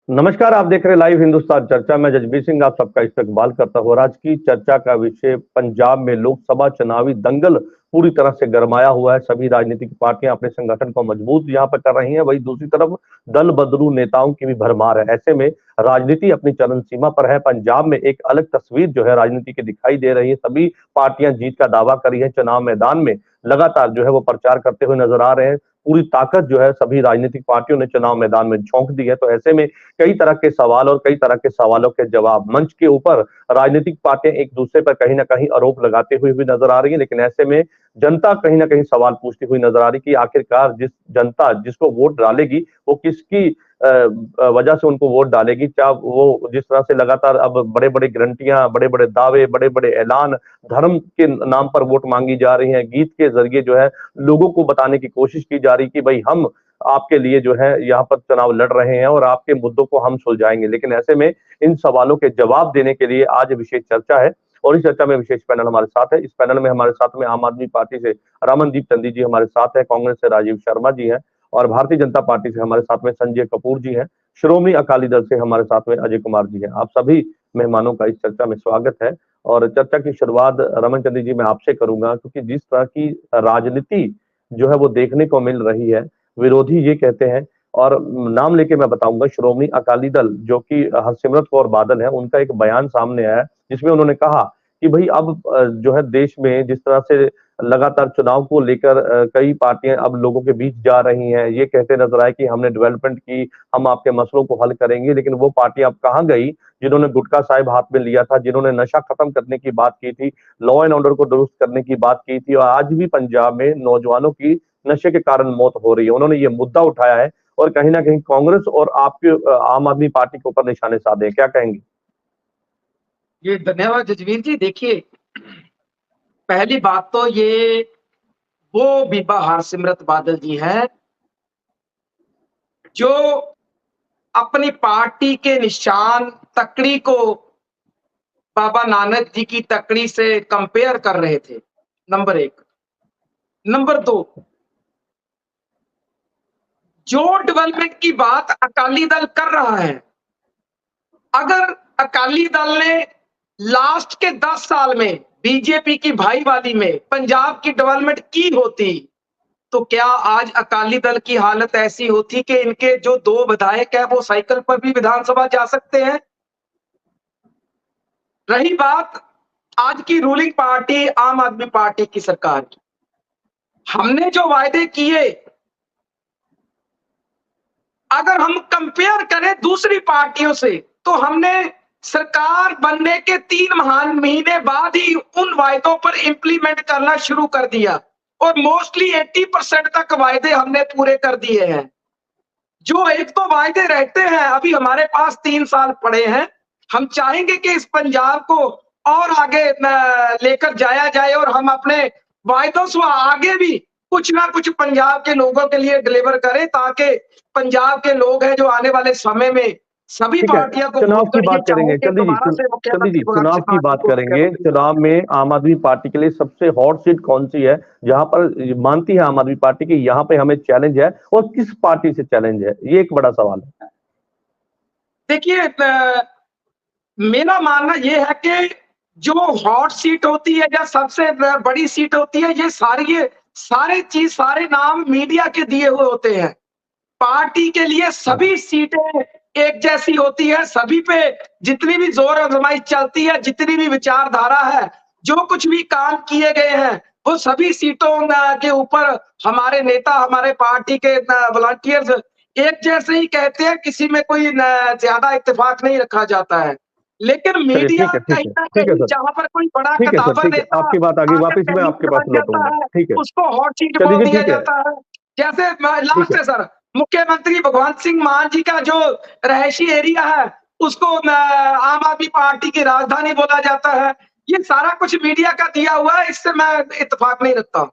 नमस्कार, आप देख रहे हैं लाइव हिंदुस्तान चर्चा। मैं जजबीर सिंह आप सबका इस्तकबाल करता हूँ। आज की चर्चा का विषय पंजाब में लोकसभा चुनावी दंगल पूरी तरह से गरमाया हुआ है। सभी राजनीतिक पार्टियां अपने संगठन को मजबूत यहाँ पर कर रही हैं, वहीं दूसरी तरफ दल बदलू नेताओं की भी भरमार है। ऐसे में राजनीति अपनी चरम सीमा पर है। पंजाब में एक अलग तस्वीर जो है राजनीति की दिखाई दे रही है। सभी पार्टियां जीत का दावा कर रही है। चुनाव मैदान में लगातार जो है वो प्रचार करते हुए नजर आ रहे हैं। पूरी ताकत जो है सभी राजनीतिक पार्टियों ने चुनाव मैदान में झोंक दी है। तो ऐसे में कई तरह के सवाल और कई तरह के सवालों के जवाब मंच के ऊपर राजनीतिक पार्टियां एक दूसरे पर कहीं ना कहीं आरोप लगाते हुए भी नजर आ रही है। लेकिन ऐसे में जनता कहीं ना कहीं सवाल पूछती हुई नजर आ रही कि आखिरकार जिस जनता जिसको वोट डालेगी वो किसकी वजह से उनको वोट डालेगी। क्या वो जिस तरह से लगातार अब बड़े बड़े गारंटियां, बड़े बड़े दावे, बड़े बड़े ऐलान धर्म के नाम पर वोट मांगी जा रही है। गीत के जरिए जो है लोगों को बताने की कोशिश की जा रही कि भाई हम आपके लिए जो है यहाँ पर चुनाव लड़ रहे हैं और आपके मुद्दों को हम सुलझाएंगे। लेकिन ऐसे में इन सवालों के जवाब देने के लिए आज विशेष चर्चा है और इस चर्चा में विशेष पैनल हमारे साथ है। इस पैनल में हमारे साथ में आम आदमी पार्टी से रमनदीप चंदी जी हमारे साथ है, कांग्रेस से राजीव शर्मा जी हैं और भारतीय जनता पार्टी से हमारे साथ में संजय कपूर जी हैं। श्रोमणी अकाली दल से हमारे साथ में अजय कुमार जी हैं। आप सभी मेहमानों का इस चर्चा में स्वागत है। और चर्चा की शुरुआत रमन चंदी जी मैं आपसे करूंगा, क्योंकि जिस तरह की राजनीति जो है वो देखने को मिल रही है, विरोधी ये कहते हैं और नाम लेके मैं बताऊंगा, श्रोमणी अकाली दल जो कि हरसिमरत कौर बादल है, उनका एक बयान सामने आया जिसमें उन्होंने कहा कि भाई अब जो है देश में जिस तरह से लगातार चुनाव को लेकर कई पार्टियां अब लोगों के बीच जा रही हैं, ये कहते नजर आए कि हमने डेवलपमेंट की, हम आपके मसलों को हल करेंगे। लेकिन वो पार्टियां अब कहाँ गई जिन्होंने गुटखा साहिब हाथ में लिया था, जिन्होंने नशा खत्म करने की बात की थी, लॉ एंड ऑर्डर को दुरुस्त करने की बात की थी। और आज भी पंजाब में नौजवानों की नशे के कारण मौत हो रही है। उन्होंने ये मुद्दा उठाया है और कहीं ना कहीं कांग्रेस और आपके आम आदमी पार्टी के ऊपर निशाने साधे हैं। क्या कहेंगे? ये धन्यवाद जजवीर जी। देखिए, पहली बात तो ये वो बीबा हरसिमरत बादल जी हैं जो अपनी पार्टी के निशान तकड़ी को बाबा नानक जी की तकड़ी से कंपेयर कर रहे थे। नंबर एक। नंबर दो, जो डेवलपमेंट की बात अकाली दल कर रहा है, अगर अकाली दल ने लास्ट के 10 साल में बीजेपी की भाईवाली में पंजाब की डेवलपमेंट की होती तो क्या आज अकाली दल की हालत ऐसी होती कि इनके जो 2 विधायक है वो साइकिल पर भी विधानसभा जा सकते हैं। रही बात आज की रूलिंग पार्टी आम आदमी पार्टी की सरकार की, हमने जो वायदे किए अगर हम कंपेयर करें दूसरी पार्टियों से तो हमने सरकार बनने के 3 महीने बाद ही उन वायदों पर इंप्लीमेंट करना शुरू कर दिया और मोस्टली 80% तक वायदे हमने पूरे कर दिए हैं। जो एक तो वायदे रहते हैं, अभी हमारे पास 3 साल पड़े हैं। हम चाहेंगे कि इस पंजाब को और आगे लेकर जाया जाए और हम अपने वायदों से आगे भी कुछ ना कुछ पंजाब के लोगों के लिए डिलीवर करें, ताकि पंजाब के लोग हैं जो आने वाले समय में सभी ठीक है, पार्टियों को चुनाव की वोट बात करेंगे चंदी जी। चंदी जी, चुनाव की बात करेंगे। चुनाव में आम आदमी पार्टी के लिए सबसे हॉट सीट कौन सी है जहां पर मानती है आम आदमी पार्टी की यहाँ पे हमें चैलेंज है, और किस पार्टी से चैलेंज है? ये एक बड़ा सवाल है। देखिए, मेरा मानना यह है कि जो हॉट सीट होती है या सबसे बड़ी सीट होती है, ये सारे नाम मीडिया के दिए हुए होते हैं। पार्टी के लिए सभी सीटें एक जैसी होती है, सभी पे जितनी भी जोर आजमाइश चलती है, जितनी भी विचारधारा है, जो कुछ भी काम किए गए हैं, वो सभी सीटों के ऊपर हमारे नेता, हमारे पार्टी के वॉलंटियर्स एक जैसे ही कहते हैं, किसी में कोई ज्यादा इत्तेफाक नहीं रखा जाता है। लेकिन मीडिया कहीं ना कहीं जहां पर कोई बड़ा कदावर नेता आपकी बात आगे वापस मैं आपके पास लौटूंगा। ठीक है, उसको हॉट सीट बोल दिया जाता है। जैसे लास्ट है सर, मुख्यमंत्री भगवंत सिंह मान जी का जो रहायशी एरिया है उसको आम आदमी पार्टी की राजधानी बोला जाता है। ये सारा कुछ मीडिया का दिया हुआ है, इससे मैं इत्तेफाक नहीं रखता।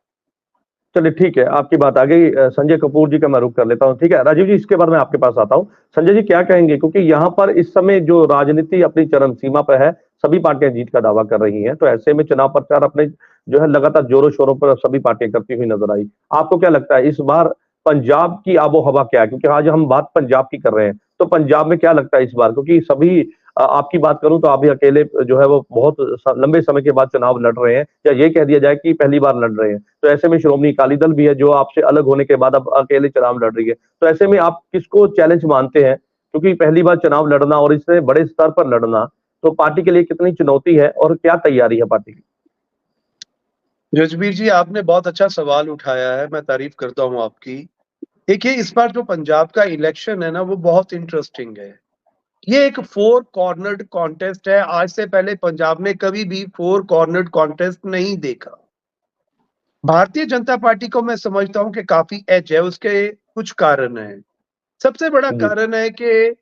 चलिए ठीक है, आपकी बात आ गई। संजय कपूर जी का मैं रुख कर लेता हूँ। ठीक है राजीव जी, इसके बाद मैं आपके पास आता हूँ। संजय जी क्या कहेंगे, क्योंकि यहाँ पर इस समय जो राजनीति अपनी चरम सीमा पर है, सभी पार्टियां जीत का दावा कर रही हैं, तो ऐसे में चुनाव प्रचार अपने जो है लगातार जोरों शोरों पर सभी पार्टियां करती हुई नजर आई। आपको क्या लगता है इस बार पंजाब की आबो हवा क्या है, क्योंकि आज हम बात पंजाब की कर रहे हैं, तो पंजाब में क्या लगता है इस बार, क्योंकि सभी आपकी बात करूं तो आप भी अकेले जो है वो बहुत लंबे समय के बाद चुनाव लड़ रहे हैं, या ये कह दिया जाए कि पहली बार लड़ रहे हैं। तो ऐसे में श्रोमणी अकाली दल भी है जो आपसे अलग होने के बाद अब अकेले चुनाव लड़ रही है, तो ऐसे में आप किसको चैलेंज मानते हैं, क्योंकि पहली बार चुनाव लड़ना और इससे बड़े स्तर पर लड़ना तो पार्टी के लिए कितनी चुनौती है और क्या तैयारी है पार्टी की? जसबीर जी, आपने बहुत अच्छा सवाल उठाया है, मैं तारीफ करता हूँ आपकी। देखिए, इस बार जो पंजाब का इलेक्शन है ना, वो बहुत इंटरेस्टिंग है। ये एक फोर कॉर्नर्ड कॉन्टेस्ट है। आज से पहले पंजाब ने कभी भी फोर कॉर्नर्ड कॉन्टेस्ट नहीं देखा। भारतीय जनता पार्टी को मैं समझता हूँ कि काफी एज है, उसके कुछ कारण हैं। सबसे बड़ा जी। कारण है कि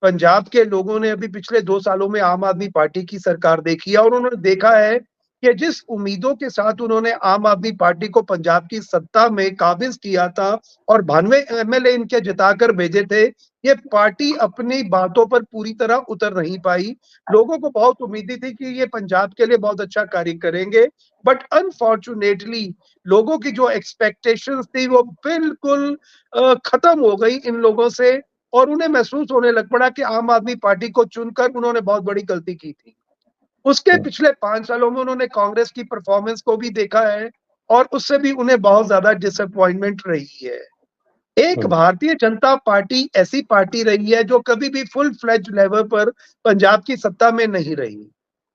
पंजाब के लोगों ने अभी पिछले 2 सालों में आम आदमी पार्टी की सरकार देखी है और उन्होंने देखा है कि जिस उम्मीदों के साथ उन्होंने आम आदमी पार्टी को पंजाब की सत्ता में काबिज किया था और 92 एमएलए इनके जिताकर भेजे थे, ये पार्टी अपनी बातों पर पूरी तरह उतर नहीं पाई। लोगों को बहुत उम्मीद थी कि ये पंजाब के लिए बहुत अच्छा कार्य करेंगे, बट अनफॉर्चुनेटली लोगों की जो एक्सपेक्टेशंस थी वो बिल्कुल खत्म हो गई इन लोगों से और उन्हें महसूस होने लग पड़ा कि आम आदमी पार्टी को चुनकर उन्होंने बहुत बड़ी गलती की थी। उसके पिछले 5 सालों में उन्होंने कांग्रेस की परफॉर्मेंस को भी देखा है और उससे भी उन्हें बहुत ज्यादा डिसअपॉइंटमेंट रही है। एक भारतीय जनता पार्टी ऐसी पार्टी रही है जो कभी भी फुल फ्लेज लेवल पर पंजाब की सत्ता में नहीं रही।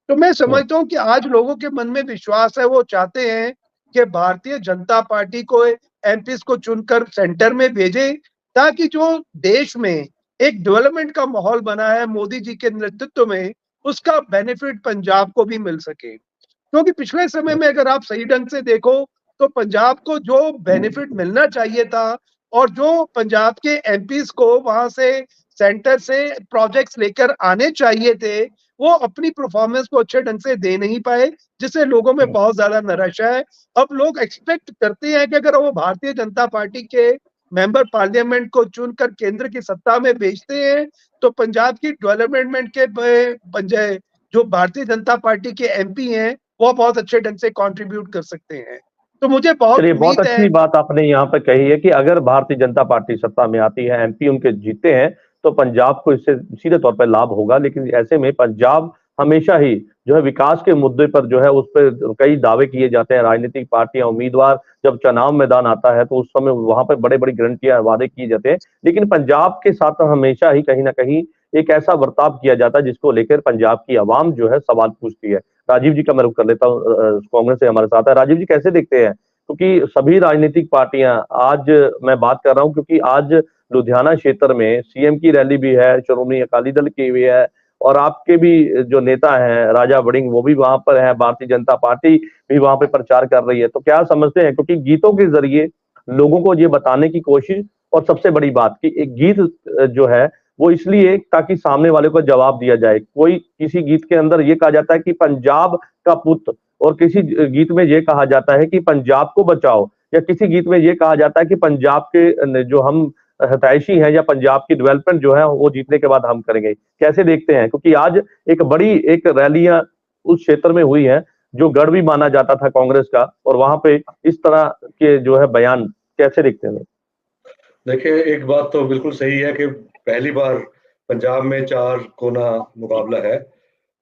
तो मैं समझता हूँ कि आज लोगों के मन में विश्वास है, वो चाहते हैं कि भारतीय जनता पार्टी को एमपीज को चुनकर सेंटर में भेजे, ताकि जो देश में एक डेवलपमेंट का माहौल बना है मोदी जी के नेतृत्व में, उसका बेनिफिट पंजाब को भी मिल सके। क्योंकि पिछले समय में अगर आप सही ढंग से देखो तो पंजाब को जो बेनिफिट मिलना चाहिए था और जो पंजाब के एमपीज को वहां से सेंटर से प्रोजेक्ट्स लेकर आने चाहिए थे, वो अपनी परफॉर्मेंस को अच्छे ढंग से दे नहीं पाए, जिससे लोगों में बहुत ज्यादा निराशा है। अब लोग एक्सपेक्ट करते हैं कि अगर वो भारतीय जनता पार्टी के मेंबर पार्लियामेंट को चुनकर केंद्र की सत्ता में भेजते हैं तो पंजाब की डेवलपमेंट के जो भारतीय जनता पार्टी के एमपी हैं वो बहुत अच्छे ढंग से कंट्रीब्यूट कर सकते हैं। तो मुझे बहुत चलिए, बहुत उम्मीद है। अच्छी बात आपने यहाँ पे कही है कि अगर भारतीय जनता पार्टी सत्ता में आती है, एमपी उनके जीते हैं, तो पंजाब को इससे सीधे तौर पर लाभ होगा। लेकिन ऐसे में पंजाब हमेशा ही जो है विकास के मुद्दे पर जो है उस पर कई दावे किए जाते हैं। राजनीतिक पार्टियां, उम्मीदवार जब चुनाव मैदान आता है तो उस समय वहां पर बड़े बड़ी गारंटियां, वादे किए जाते हैं, लेकिन पंजाब के साथ हमेशा ही कहीं ना कहीं एक ऐसा बर्ताव किया जाता है जिसको लेकर पंजाब की आवाम जो है सवाल पूछती है। राजीव जी का मैं रुख कर लेता हूँ, कांग्रेस से हमारे साथ है। राजीव जी, कैसे देखते हैं, क्योंकि सभी राजनीतिक पार्टियां, आज मैं बात कर रहा हूं क्योंकि आज लुधियाना क्षेत्र में सीएम की रैली भी है, श्रोमणी अकाली दल की भी है, और आपके भी जो नेता हैं राजा वड़िंग वो भी वहां पर है, भारतीय जनता पार्टी भी वहां पे प्रचार कर रही है। तो क्या समझते हैं, क्योंकि गीतों के जरिए लोगों को ये बताने की कोशिश, और सबसे बड़ी बात कि एक गीत जो है वो इसलिए ताकि सामने वाले को जवाब दिया जाए। कोई किसी गीत के अंदर ये कहा जाता है कि पंजाब का पुत, और किसी गीत में ये कहा जाता है कि पंजाब को बचाओ, या किसी गीत में ये कहा जाता है कि पंजाब के जो हम हितैषी हैं या पंजाब की डेवलपमेंट जो है वो जीतने के बाद हम करेंगे। कैसे देखते हैं, क्योंकि आज एक बड़ी एक रैलियां उस क्षेत्र में हुई है जो गढ़ भी माना जाता था कांग्रेस का, और वहां पे इस तरह के जो है बयान कैसे देखते हैं? देखिए, एक बात तो बिल्कुल सही है कि पहली बार पंजाब में 4 कोना मुकाबला है,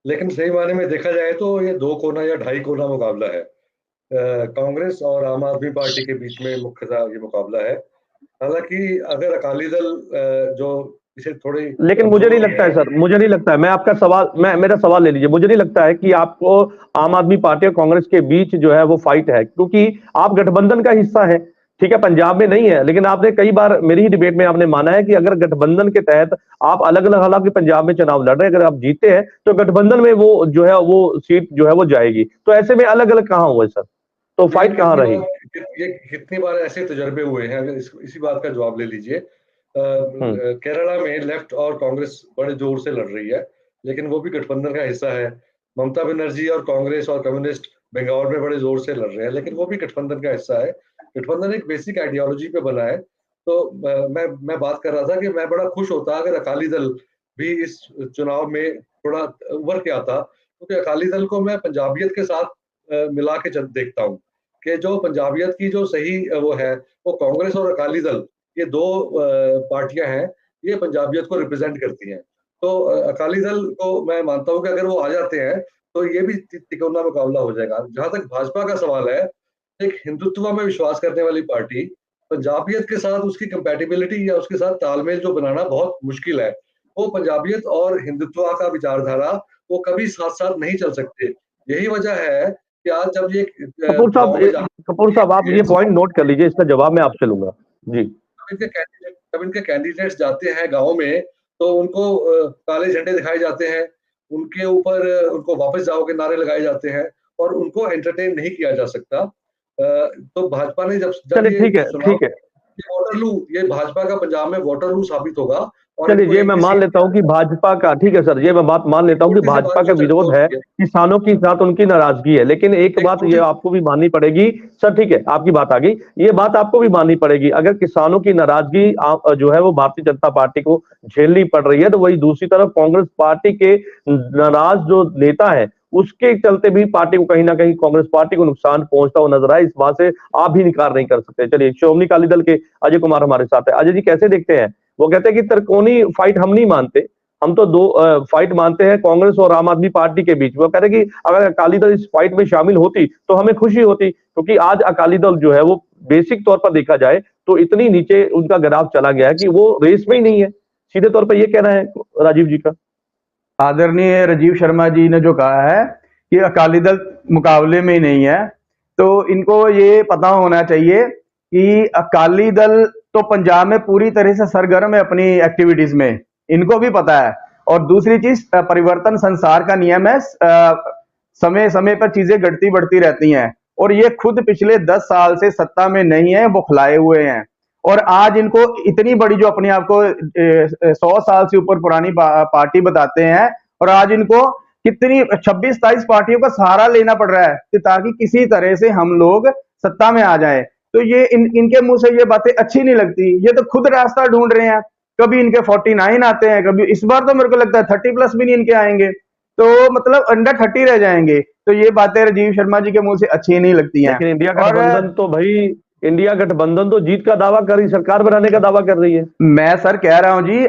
लेकिन सही मायने में देखा जाए तो ये 2 कोना या ढाई कोना मुकाबला है। कांग्रेस और आम आदमी पार्टी के बीच में मुख्यतः ये मुकाबला है। हालांकि अगर अकाली दल जो इसे थोड़ी, लेकिन मुझे नहीं लगता है सर, मुझे नहीं लगता है, मैं आपका सवाल, मेरा सवाल ले लीजिए। मुझे नहीं लगता है कि आपको आम आदमी पार्टी और कांग्रेस के बीच जो है वो फाइट है, क्योंकि आप गठबंधन का हिस्सा है। ठीक है, पंजाब में नहीं है, लेकिन आपने कई बार मेरी ही डिबेट में आपने माना है कि अगर गठबंधन के तहत आप अलग अलग, हालांकि पंजाब में चुनाव लड़ रहे हैं, अगर आप जीते हैं तो गठबंधन में वो जो है वो सीट जो है वो जाएगी। तो ऐसे में अलग अलग कहाँ हुए सर, तो फाइट कहाँ रही? ये कितनी बार ऐसे तजर्बे हुए हैं, अगर इसी बात का जवाब ले लीजिए। केरला में लेफ्ट और कांग्रेस बड़े जोर से लड़ रही है, लेकिन वो भी गठबंधन का हिस्सा है। ममता बनर्जी और कांग्रेस और कम्युनिस्ट बंगाल में बड़े जोर से लड़ रहे हैं, लेकिन वो भी गठबंधन का हिस्सा है। गठबंधन एक बेसिक आइडियोलॉजी पे बना है। तो मैं बात कर रहा था कि मैं बड़ा खुश होता अगर अकाली दल भी इस चुनाव में थोड़ा उभर के आता, क्योंकि अकाली दल को मैं पंजाबियत के साथ मिला के देखता हूँ। कि जो पंजाबियत की जो सही वो है, वो कांग्रेस और अकाली दल, ये दो पार्टियां हैं, ये पंजाबियत को रिप्रेजेंट करती हैं। तो अकाली दल को मैं मानता हूँ कि अगर वो आ जाते हैं तो ये भी तिकोना मुकाबला हो जाएगा। जहां तक भाजपा का सवाल है, एक हिंदुत्व में विश्वास करने वाली पार्टी पंजाबियत के साथ उसकी कंपैटिबिलिटी या उसके साथ तालमेल जो बनाना बहुत मुश्किल है। वो पंजाबियत और हिंदुत्व का विचारधारा वो कभी साथ-साथ नहीं चल सकते। यही वजह है कि आज जब ये गाँव में कपूर साहब आप ये पॉइंट नोट कर लीजिए, इसका जवाब मैं आपसे लूंगा जी। जब इनके कैंडिडेट्स जाते हैं गाँव में, तो उनको काले झंडे दिखाए जाते हैं, उनके ऊपर उनको वापस जाओ के नारे लगाए जाते हैं और उनको एंटरटेन नहीं किया जा सकता। तो भाजपा ने जब चलिए ठीक है, ठीक है। वाटरलू, ये भाजपा का पंजाब में वाटरलू साबित होगा। और चलिए ये मैं मान लेता हूँ कि भाजपा का, ठीक है सर, ये मैं बात मान लेता हूँ कि भाजपा का विरोध है, किसानों के साथ उनकी नाराजगी है, लेकिन एक बात ये आपको भी माननी पड़ेगी सर, ठीक है आपकी बात आ गई, ये बात आपको भी माननी पड़ेगी, अगर किसानों की नाराजगी जो है वो भारतीय जनता पार्टी को झेलनी पड़ रही है, तो वही दूसरी तरफ कांग्रेस पार्टी के नाराज जो नेता है उसके चलते भी पार्टी को कहीं ना कहीं कांग्रेस पार्टी को नुकसान पहुंचता हुआ नजर आए, इस बात से आप भी इनकार नहीं कर सकते। चलिए श्रोमणी अकाली दल के अजय कुमार हमारे साथ है। अजय जी कैसे देखते हैं? वो कहते हैं कि त्रिकोणी फाइट हम नहीं मानते, हम तो दो फाइट मानते हैं कांग्रेस और आम आदमी पार्टी के बीच। वो कहते हैं कि अगर अकाली दल इस फाइट में शामिल होती तो हमें खुशी होती, क्योंकि आज अकाली दल जो है वो बेसिक तौर पर देखा जाए तो इतनी नीचे उनका ग्राफ चला गया है कि वो रेस में ही नहीं है। सीधे तौर पर ये कहना है राजीव जी का। आदरणीय राजीव शर्मा जी ने जो कहा है कि अकाली दल मुकाबले में ही नहीं है, तो इनको ये पता होना चाहिए कि अकाली दल तो पंजाब में पूरी तरह से सरगर्म है अपनी एक्टिविटीज में, इनको भी पता है। और दूसरी चीज, परिवर्तन संसार का नियम है, समय समय पर चीजें घटती बढ़ती रहती हैं, और ये खुद पिछले 10 साल से सत्ता में नहीं है, बौखलाए हुए हैं। और आज इनको इतनी बड़ी जो अपने आप को 100 साल से ऊपर पुरानी पार्टी बताते हैं, और आज इनको कितनी 26-27 पार्टियों का सहारा लेना पड़ रहा है ताकि किसी तरह से हम लोग सत्ता में आ जाएं। तो ये इनके मुंह से ये बातें अच्छी नहीं लगती, ये तो खुद रास्ता ढूंढ रहे हैं। कभी इनके 49 आते हैं, कभी इस बार तो मेरे को लगता है 30+ भी नहीं इनके आएंगे, तो मतलब अंडर 30 रह जाएंगे। तो ये बातें राजीव शर्मा जी के मुंह से अच्छी नहीं लगती हैं। लेकिन इंडिया गठबंधन तो भाई, इंडिया गठबंधन तो जीत का दावा कर रही, सरकार बनाने का दावा कर रही है। मैं सर कह रहा हूं जी,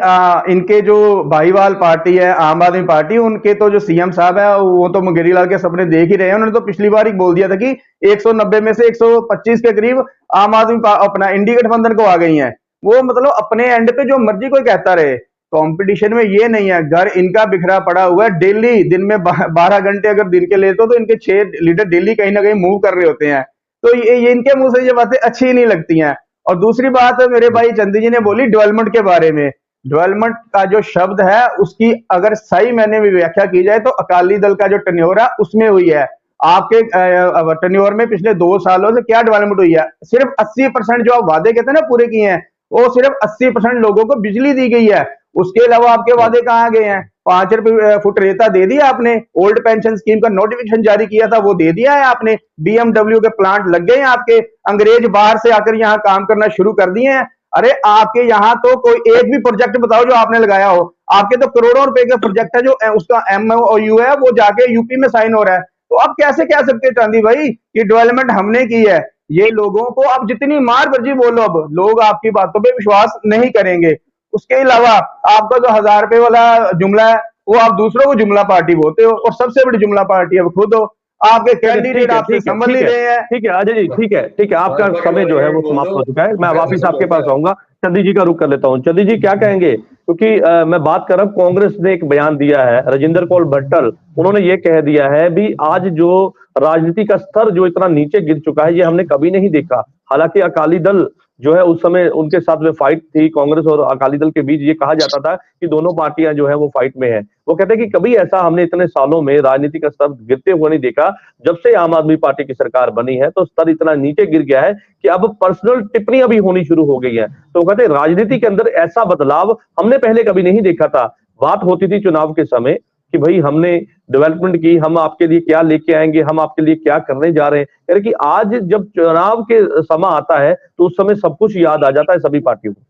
इनके जो भाईवाल पार्टी है आम आदमी पार्टी, उनके तो जो सीएम साहब है वो तो मुंगेरी लाल के सपने देख ही रहे हैं। उन्होंने तो पिछली बार ही बोल दिया था कि 190 में से 125 के करीब आम आदमी अपना इंडी गठबंधन को आ गई है। वो मतलब अपने एंड पे जो मर्जी कोई कहता रहे, कंपटीशन में ये नहीं है। घर इनका बिखरा पड़ा हुआ है, डेली दिन में 12 घंटे अगर दिन के लेते हो तो इनके 6 लीडर डेली कहीं ना कहीं मूव कर रहे होते हैं। तो ये इनके मुंह से ये बातें अच्छी नहीं लगती हैं। और दूसरी बात मेरे भाई चंदी जी ने बोली डेवलपमेंट के बारे में, डेवलपमेंट का जो शब्द है उसकी अगर सही मैंने भी व्याख्या की जाए तो अकाली दल का जो टर्नओवर है उसमें हुई है। आपके टर्नओवर में पिछले 2 सालों से क्या डेवलपमेंट हुई है? सिर्फ 80% जो आप वादे कहते हैं ना पूरे किए हैं, वो सिर्फ 80% लोगों को बिजली दी गई है। उसके अलावा आपके वादे कहाँ गए हैं? 5 रुपए फुट रेता दे दिया आपने, ओल्ड पेंशन स्कीम का नोटिफिकेशन जारी किया था वो दे दिया है आपने, BMW के प्लांट लग गए हैं आपके, अंग्रेज बाहर से आकर यहाँ काम करना शुरू कर दिए हैं। अरे आपके यहाँ तो कोई एक भी प्रोजेक्ट बताओ जो आपने लगाया हो। आपके तो करोड़ों रुपए का प्रोजेक्ट है जो उसका MOU है वो जाके यूपी में साइन हो रहा है। तो आप कैसे कह सकते हैं चांदी भाई कि डेवलपमेंट हमने की है? ये लोगों को आप जितनी मार मर्जी बोलो, अब लोग आपकी बातों पे विश्वास नहीं करेंगे। उसके अलावा आपका जो 1000 रुपए वाला जुमला है वो आप दूसरों को जुमला पार्टी बोलते हो, और सबसे बड़ी जुमला पार्टी अब खुद हो। आपके कैंडिडेट आपसे समझ नहीं रहे हैं। ठीक है अजय जी, ठीक है, ठीक है, आपका समय जो है वो समाप्त हो चुका है। मैं वापिस आपके पास आऊंगा, चंदी जी का रुख कर लेता हूँ। चंदी जी क्या कहेंगे? क्योंकि मैं बात कर रहा हूँ, कांग्रेस ने एक बयान दिया है, राजेंद्र कौल भट्टल, उन्होंने ये कह दिया है भी आज जो राजनीति का स्तर जो इतना नीचे गिर चुका है ये हमने कभी नहीं देखा। हालांकि अकाली दल जो है उस समय उनके साथ में फाइट थी, कांग्रेस और अकाली दल के बीच, ये कहा जाता था कि दोनों पार्टियां जो है वो फाइट में है। वो कहते हैं कि कभी ऐसा हमने इतने सालों में राजनीति का स्तर गिरते हुए नहीं देखा। जब से आम आदमी पार्टी की सरकार बनी है तो स्तर इतना नीचे गिर गया है कि अब पर्सनल टिप्पणियां भी होनी शुरू हो गई है। तो कहते हैं राजनीति के अंदर ऐसा बदलाव हमने पहले कभी नहीं देखा था। बात होती थी चुनाव के समय कि भाई हमने डेवलपमेंट की, हम आपके लिए क्या लेके आएंगे, हम आपके लिए क्या करने जा रहे हैं, यानी कि आज जब चुनाव के समय आता है तो उस समय सब कुछ याद आ जाता है सभी पार्टियों को।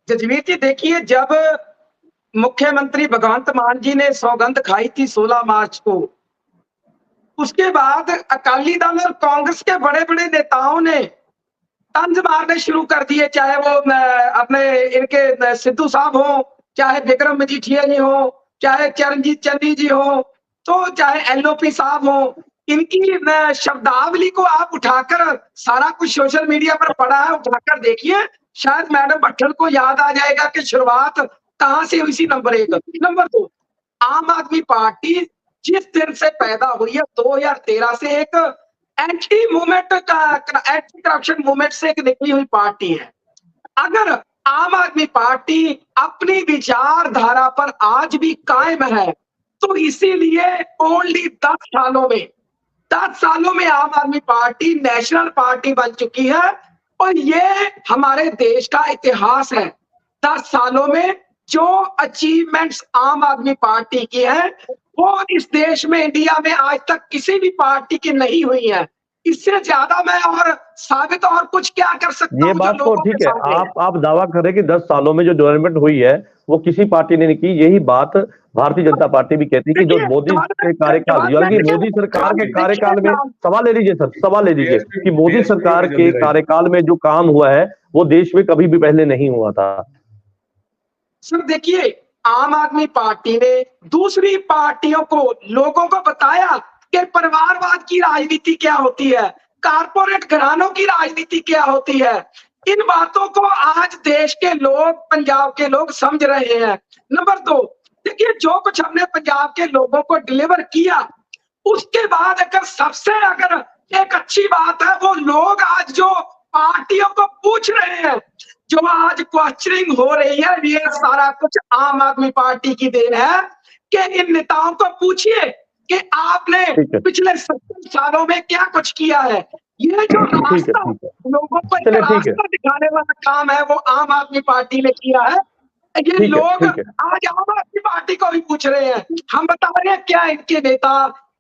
जजवीर जी देखिए, जब मुख्यमंत्री भगवंत मान जी ने सौगंध खाई थी 16 मार्च को, उसके बाद अकाली दल और कांग्रेस के बड़े बड़े नेताओं ने तंज मारने शुरू कर दिए, चाहे वो अपने इनके सिद्धू साहब हो, चाहे विक्रम मजीठिया जी हो, चाहे चरणजीत चन्नी जी हो, तो चाहे एलओपी साहब हो। इनकी शब्दावली को आप उठाकर, सारा कुछ सोशल मीडिया पर पड़ा है, उठाकर देखिए, शायद मैडम भट्टल को याद आ जाएगा कि शुरुआत कहां से हुई थी। नंबर 1। नंबर 2, आम आदमी पार्टी जिस दिन से पैदा हुई है 2013 से एक एंटी मूवमेंट का, एंटी करप्शन मूवमेंट से एक निकली हुई पार्टी है। अगर आम आदमी पार्टी अपनी विचारधारा पर आज भी कायम है, तो इसीलिए ओनली 10 सालों में आम आदमी पार्टी नेशनल पार्टी बन चुकी है। और ये हमारे देश का इतिहास है। 10 सालों में जो अचीवमेंट्स आम आदमी पार्टी की है, वो इस देश में, इंडिया में आज तक किसी भी पार्टी की नहीं हुई है। इससे ज्यादा मैं और साबित और कुछ क्या कर सकता ये हूं? बात तो ठीक है, आप दावा करें कि 10 सालों में जो डेवलपमेंट हुई है वो किसी पार्टी ने नहीं की। यही बात भारतीय जनता पार्टी भी कहती है कि जो मोदी के कार्यकाल, यानी मोदी सरकार के कार्यकाल में, सवाल ले लीजिए सर, सवाल ले लीजिए कि मोदी सरकार के कार्यकाल में जो काम हुआ है वो देश में कभी भी पहले नहीं हुआ था। सर देखिए, आम आदमी पार्टी ने दूसरी पार्टियों को, लोगों को बताया कि परिवारवाद की राजनीति क्या होती है, कारपोरेट घरानों की राजनीति क्या होती है। इन बातों को आज देश के लोग, पंजाब के लोग समझ रहे हैं। नंबर 2, देखिए, जो कुछ हमने पंजाब के लोगों को डिलीवर किया, उसके बाद अगर एक अच्छी बात है, वो लोग आज जो पार्टियों को पूछ रहे हैं, जो आज क्वेश्चनिंग हो रही है, ये सारा कुछ आम आदमी पार्टी की देन है। कि इन नेताओं को पूछिए कि आपने पिछले 70 सालों में क्या कुछ किया है। ये जो रास्ता, लोगों को रास्ता दिखाने वाला काम है, वो आम आदमी पार्टी ने किया है। ये लोग आज आम आदमी पार्टी को भी पूछ रहे हैं। हम बता रहे हैं, क्या इनके नेता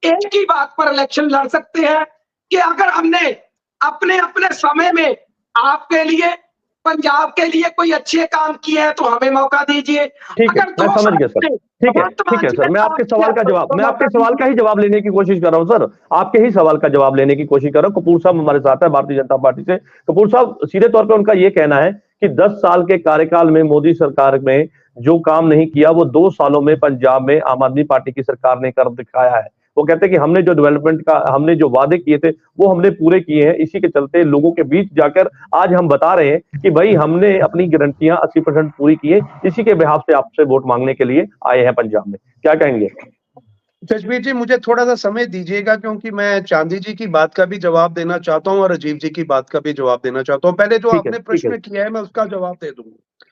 एक ही बात पर इलेक्शन लड़ सकते हैं कि अगर हमने अपने अपने समय में आपके लिए, पंजाब के लिए कोई अच्छे काम किए हैं तो हमें मौका दीजिए। ठीक है, मैं समझ गया सर। ठीक है सर, मैं आपके सवाल का ही जवाब लेने की कोशिश कर रहा हूं सर, आपके ही सवाल का जवाब लेने की कोशिश कर रहा हूं। कपूर साहब हमारे साथ है भारतीय जनता पार्टी से। कपूर साहब, सीधे तौर पे उनका ये कहना है कि 10 साल के कार्यकाल में मोदी सरकार में जो काम नहीं किया वो 2 सालों में पंजाब में आम आदमी पार्टी की सरकार ने कर दिखाया है। वो कहते हैं कि हमने जो डेवलपमेंट का, हमने जो वादे किए थे वो हमने पूरे किए हैं। इसी के चलते लोगों के बीच जाकर आज हम बता रहे हैं कि भाई हमने अपनी गारंटियां 80% पूरी की है। इसी के बिहाफ से आपसे वोट मांगने के लिए आए हैं पंजाब में। क्या कहेंगे? जसबीर जी, मुझे थोड़ा सा समय दीजिएगा, क्योंकि मैं चांदी जी की बात का भी जवाब देना चाहता हूँ और राजीव जी की बात का भी जवाब देना चाहता हूँ। पहले जो आपने प्रश्न किया है मैं उसका जवाब दे दूंगा।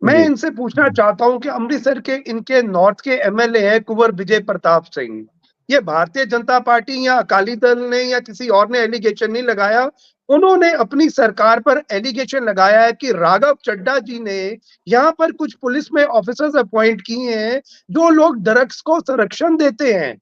मैं इनसे पूछना चाहता हूँ कि अमृतसर के इनके नॉर्थ के एमएलए हैं कुंवर विजय प्रताप सिंह। ये भारतीय जनता पार्टी या अकाली दल ने या किसी और ने एलिगेशन नहीं लगाया, उन्होंने अपनी सरकार पर एलिगेशन लगाया है कि राघव चड्ढा जी ने यहाँ पर कुछ पुलिस में ऑफिसर्स अपॉइंट किए हैं जो लोग ड्रग्स को संरक्षण देते हैं।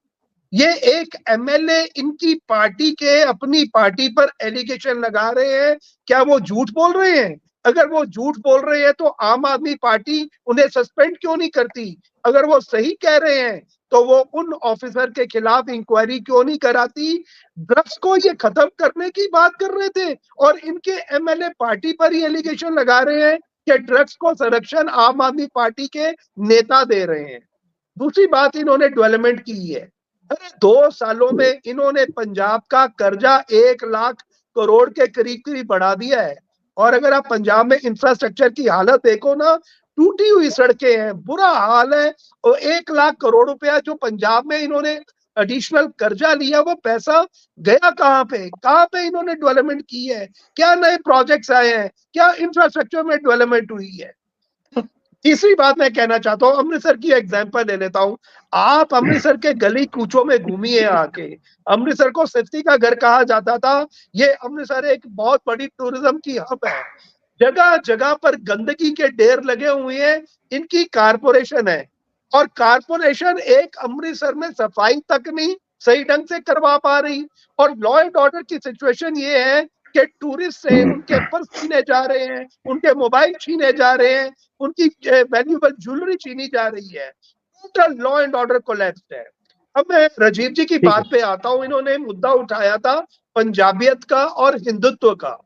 ये एक एमएलए इनकी पार्टी के अपनी पार्टी पर एलिगेशन लगा रहे हैं। क्या वो झूठ बोल रहे हैं? अगर वो झूठ बोल रहे हैं तो आम आदमी पार्टी उन्हें सस्पेंड क्यों नहीं करती? अगर वो सही कह रहे हैं तो वो उन ऑफिसर के खिलाफ इंक्वायरी क्यों नहीं कराती? ड्रग्स को ये खत्म करने की बात कर रहे थे और इनके एमएलए पार्टी पर ही एलिगेशन लगा रहे हैं कि ड्रग्स को संरक्षण आम आदमी पार्टी के नेता दे रहे हैं। दूसरी बात, इन्होंने डेवलपमेंट की है। अरे 2 सालों में इन्होंने पंजाब का कर्जा 1 लाख करोड़ के करीब बढ़ा दिया है। और अगर आप पंजाब में इंफ्रास्ट्रक्चर की हालत देखो ना, टूटी हुई सड़कें हैं, बुरा हाल है। और 1 लाख करोड़ रुपया जो पंजाब में इन्होंने एडिशनल कर्जा लिया, वो पैसा गया कहाँ पे इन्होंने डेवलपमेंट की है? क्या नए प्रोजेक्ट्स आए हैं? क्या इंफ्रास्ट्रक्चर में डेवलपमेंट हुई है? तीसरी बात मैं कहना चाहता हूँ, अमृतसर की एग्जांपल ले लेता हूँ। आप अमृतसर के गली कूचों में घूमिए आके। अमृतसर को सस्ती का घर कहा जाता था। ये अमृतसर एक बहुत बड़ी टूरिज्म की हब है। जगह जगह पर गंदगी के ढेर लगे हुए हैं। इनकी कारपोरेशन है और कारपोरेशन एक अमृतसर में सफाई तक नहीं सही ढंग से करवा पा रही। और लॉ एंड ऑर्डर की सिचुएशन ये है कि टूरिस्ट से उनके पर्स छीने जा रहे हैं, उनके मोबाइल छीने जा रहे हैं, उनकी वैल्यूएबल ज्वेलरी छीनी जा रही है। Total law and order collapsed है। अब मैं राजीव जी की ठीक है। बात पे आता हूं। इन्होंने मुद्दा उठाया था पंजाबियत का और हिंदुत्व का।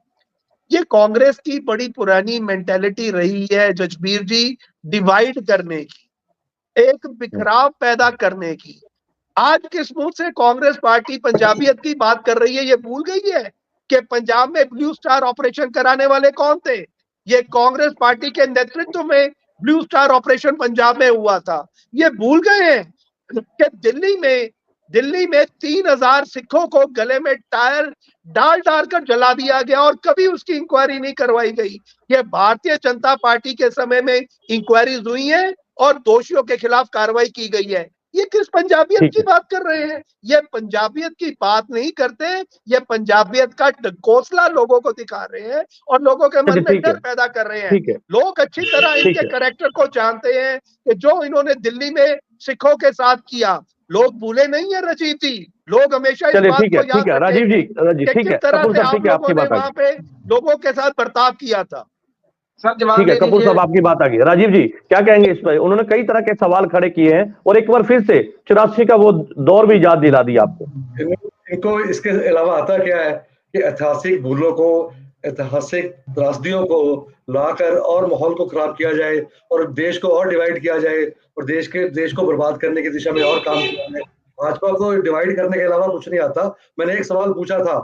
ये कांग्रेस की बड़ी पुरानी मेंटेलिटी रही है जजबीर जी, डिवाइड करने की, एक बिखराव पैदा करने की। आज किस मुंह से कांग्रेस पार्टी पंजाबियत की बात कर रही है? ये भूल गई है कि पंजाब में ब्लू स्टार ऑपरेशन कराने वाले कौन थे? ये कांग्रेस पार्टी के नेतृत्व में ब्लू स्टार ऑपरेशन पंजाब में हुआ था। ये भूल गए हैं कि दिल्ली में 3000 सिखों को गले में टायर डाल कर जला दिया गया और कभी उसकी इंक्वायरी नहीं करवाई गई। ये भारतीय जनता पार्टी के समय में इंक्वायरीज हुई है और दोषियों के खिलाफ कार्रवाई की गई है। ये किस पंजाबियत ठीक की है। बात कर रहे हैं? ये पंजाबियत की बात नहीं करते, ये पंजाबियत का ढकोसला लोगों को दिखा रहे हैं और लोगों के मन चलिए में ठीक है, डर पैदा कर रहे हैं। ठीक है, लोग अच्छी तरह ठीक इनके है। कैरेक्टर को जानते हैं कि जो इन्होंने दिल्ली में सिखों के साथ किया, लोग भूले नहीं है राजीव जी। लोग हमेशा इस चलिए बात को याद ठीक है राजीव जी, रखेंगे कि ठीक है किस तरह कपूर से साहब, आप ठीक है लोगों आपकी ने बात आ वहां गई। पे लोगों के साथ बर्ताव किया था। सर जवाब ठीक है दे कपूर दीजिए। साहब, आपकी बात आ गई। राजीव जी क्या कहेंगे इस पर? उन्होंने कई तरह के सवाल खड़े किए हैं और एक बार फिर से 84 का वो दौर भी याद दिला दिया आपको। इनको इसके अलावा आता क्या है कि ऐतिहासिक भूलों को, ऐतिहासिक त्रासदियों को लाकर और माहौल को खराब किया जाए और देश को और डिवाइड किया जाए और देश को बर्बाद करने की दिशा में और काम किया जाए। भाजपा को डिवाइड करने के अलावा कुछ नहीं आता। मैंने एक सवाल पूछा था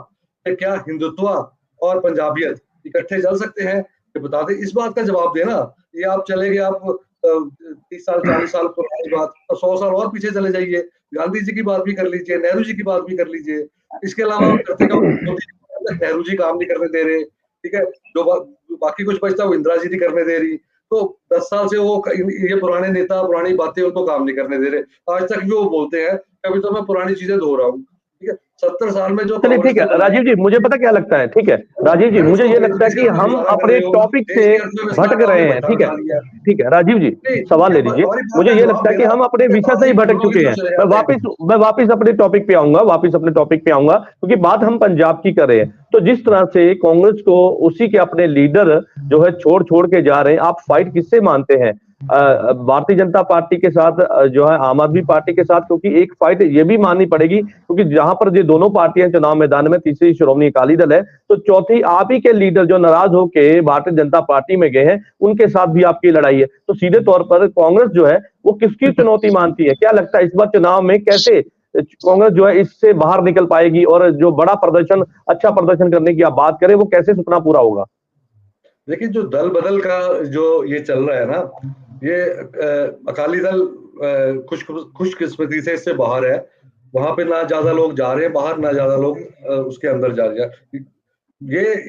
कि क्या हिंदुत्व और पंजाबियत इकट्ठे चल सकते हैं? ये बता दें, इस बात का जवाब देना। ये आप चले गए, आप 30 साल 40 साल पुरानी बात, तो 100 साल और पीछे चले जाइए, गांधी जी की बात भी कर लीजिए, नेहरू जी की बात भी कर लीजिए। इसके अलावा हम करते क्या? नेहरू जी काम नहीं करने दे रहे, ठीक है, जो बाकी कुछ बचता है वो इंदिरा जी नहीं करने दे रही। तो 10 साल से वो ये पुराने नेता पुरानी बातें उनको काम नहीं करने दे रहे। आज तक भी वो बोलते हैं कभी तो मैं पुरानी चीजें धो रहा हूँ, ठीक है। 70 साल में जो चलिए ठीक है राजीव जी, मुझे पता क्या लगता है, ठीक है राजीव जी, मुझे ये लगता है कि हम अपने टॉपिक से भटक रहे हैं। ठीक है, ठीक है राजीव जी, सवाल ले लीजिए। मुझे ये लगता है कि हम अपने विषय से ही भटक चुके हैं। मैं वापस अपने टॉपिक पे आऊंगा, क्योंकि बात हम पंजाब की कर रहे हैं। तो जिस तरह से कांग्रेस को उसी के अपने लीडर जो है छोड़ के जा रहे हैं, आप फाइट किससे मानते हैं? भारतीय जनता पार्टी के साथ जो है आम आदमी पार्टी के साथ? क्योंकि एक फाइट ये भी माननी पड़ेगी, क्योंकि जहां पर ये दोनों पार्टियां चुनाव मैदान में, तीसरी श्रोमणी अकाली दल है, तो चौथी आप ही के लीडर जो नाराज होके भारतीय जनता पार्टी में गए हैं, उनके साथ भी आपकी लड़ाई है। तो सीधे तौर पर कांग्रेस जो है वो किसकी चुनौती मानती है? क्या लगता है इस बार चुनाव में कैसे कांग्रेस जो है इससे बाहर निकल पाएगी और जो बड़ा प्रदर्शन, अच्छा प्रदर्शन करने की आप बात करें, वो कैसे सपना पूरा होगा? देखिए, जो दल बदल का जो ये चल रहा है ना, ये अकाली दल खुशकिस्मती से इससे बाहर है। वहां पे ना ज्यादा लोग जा रहे हैं बाहर, ना ज्यादा लोग उसके अंदर जा रहे हैं।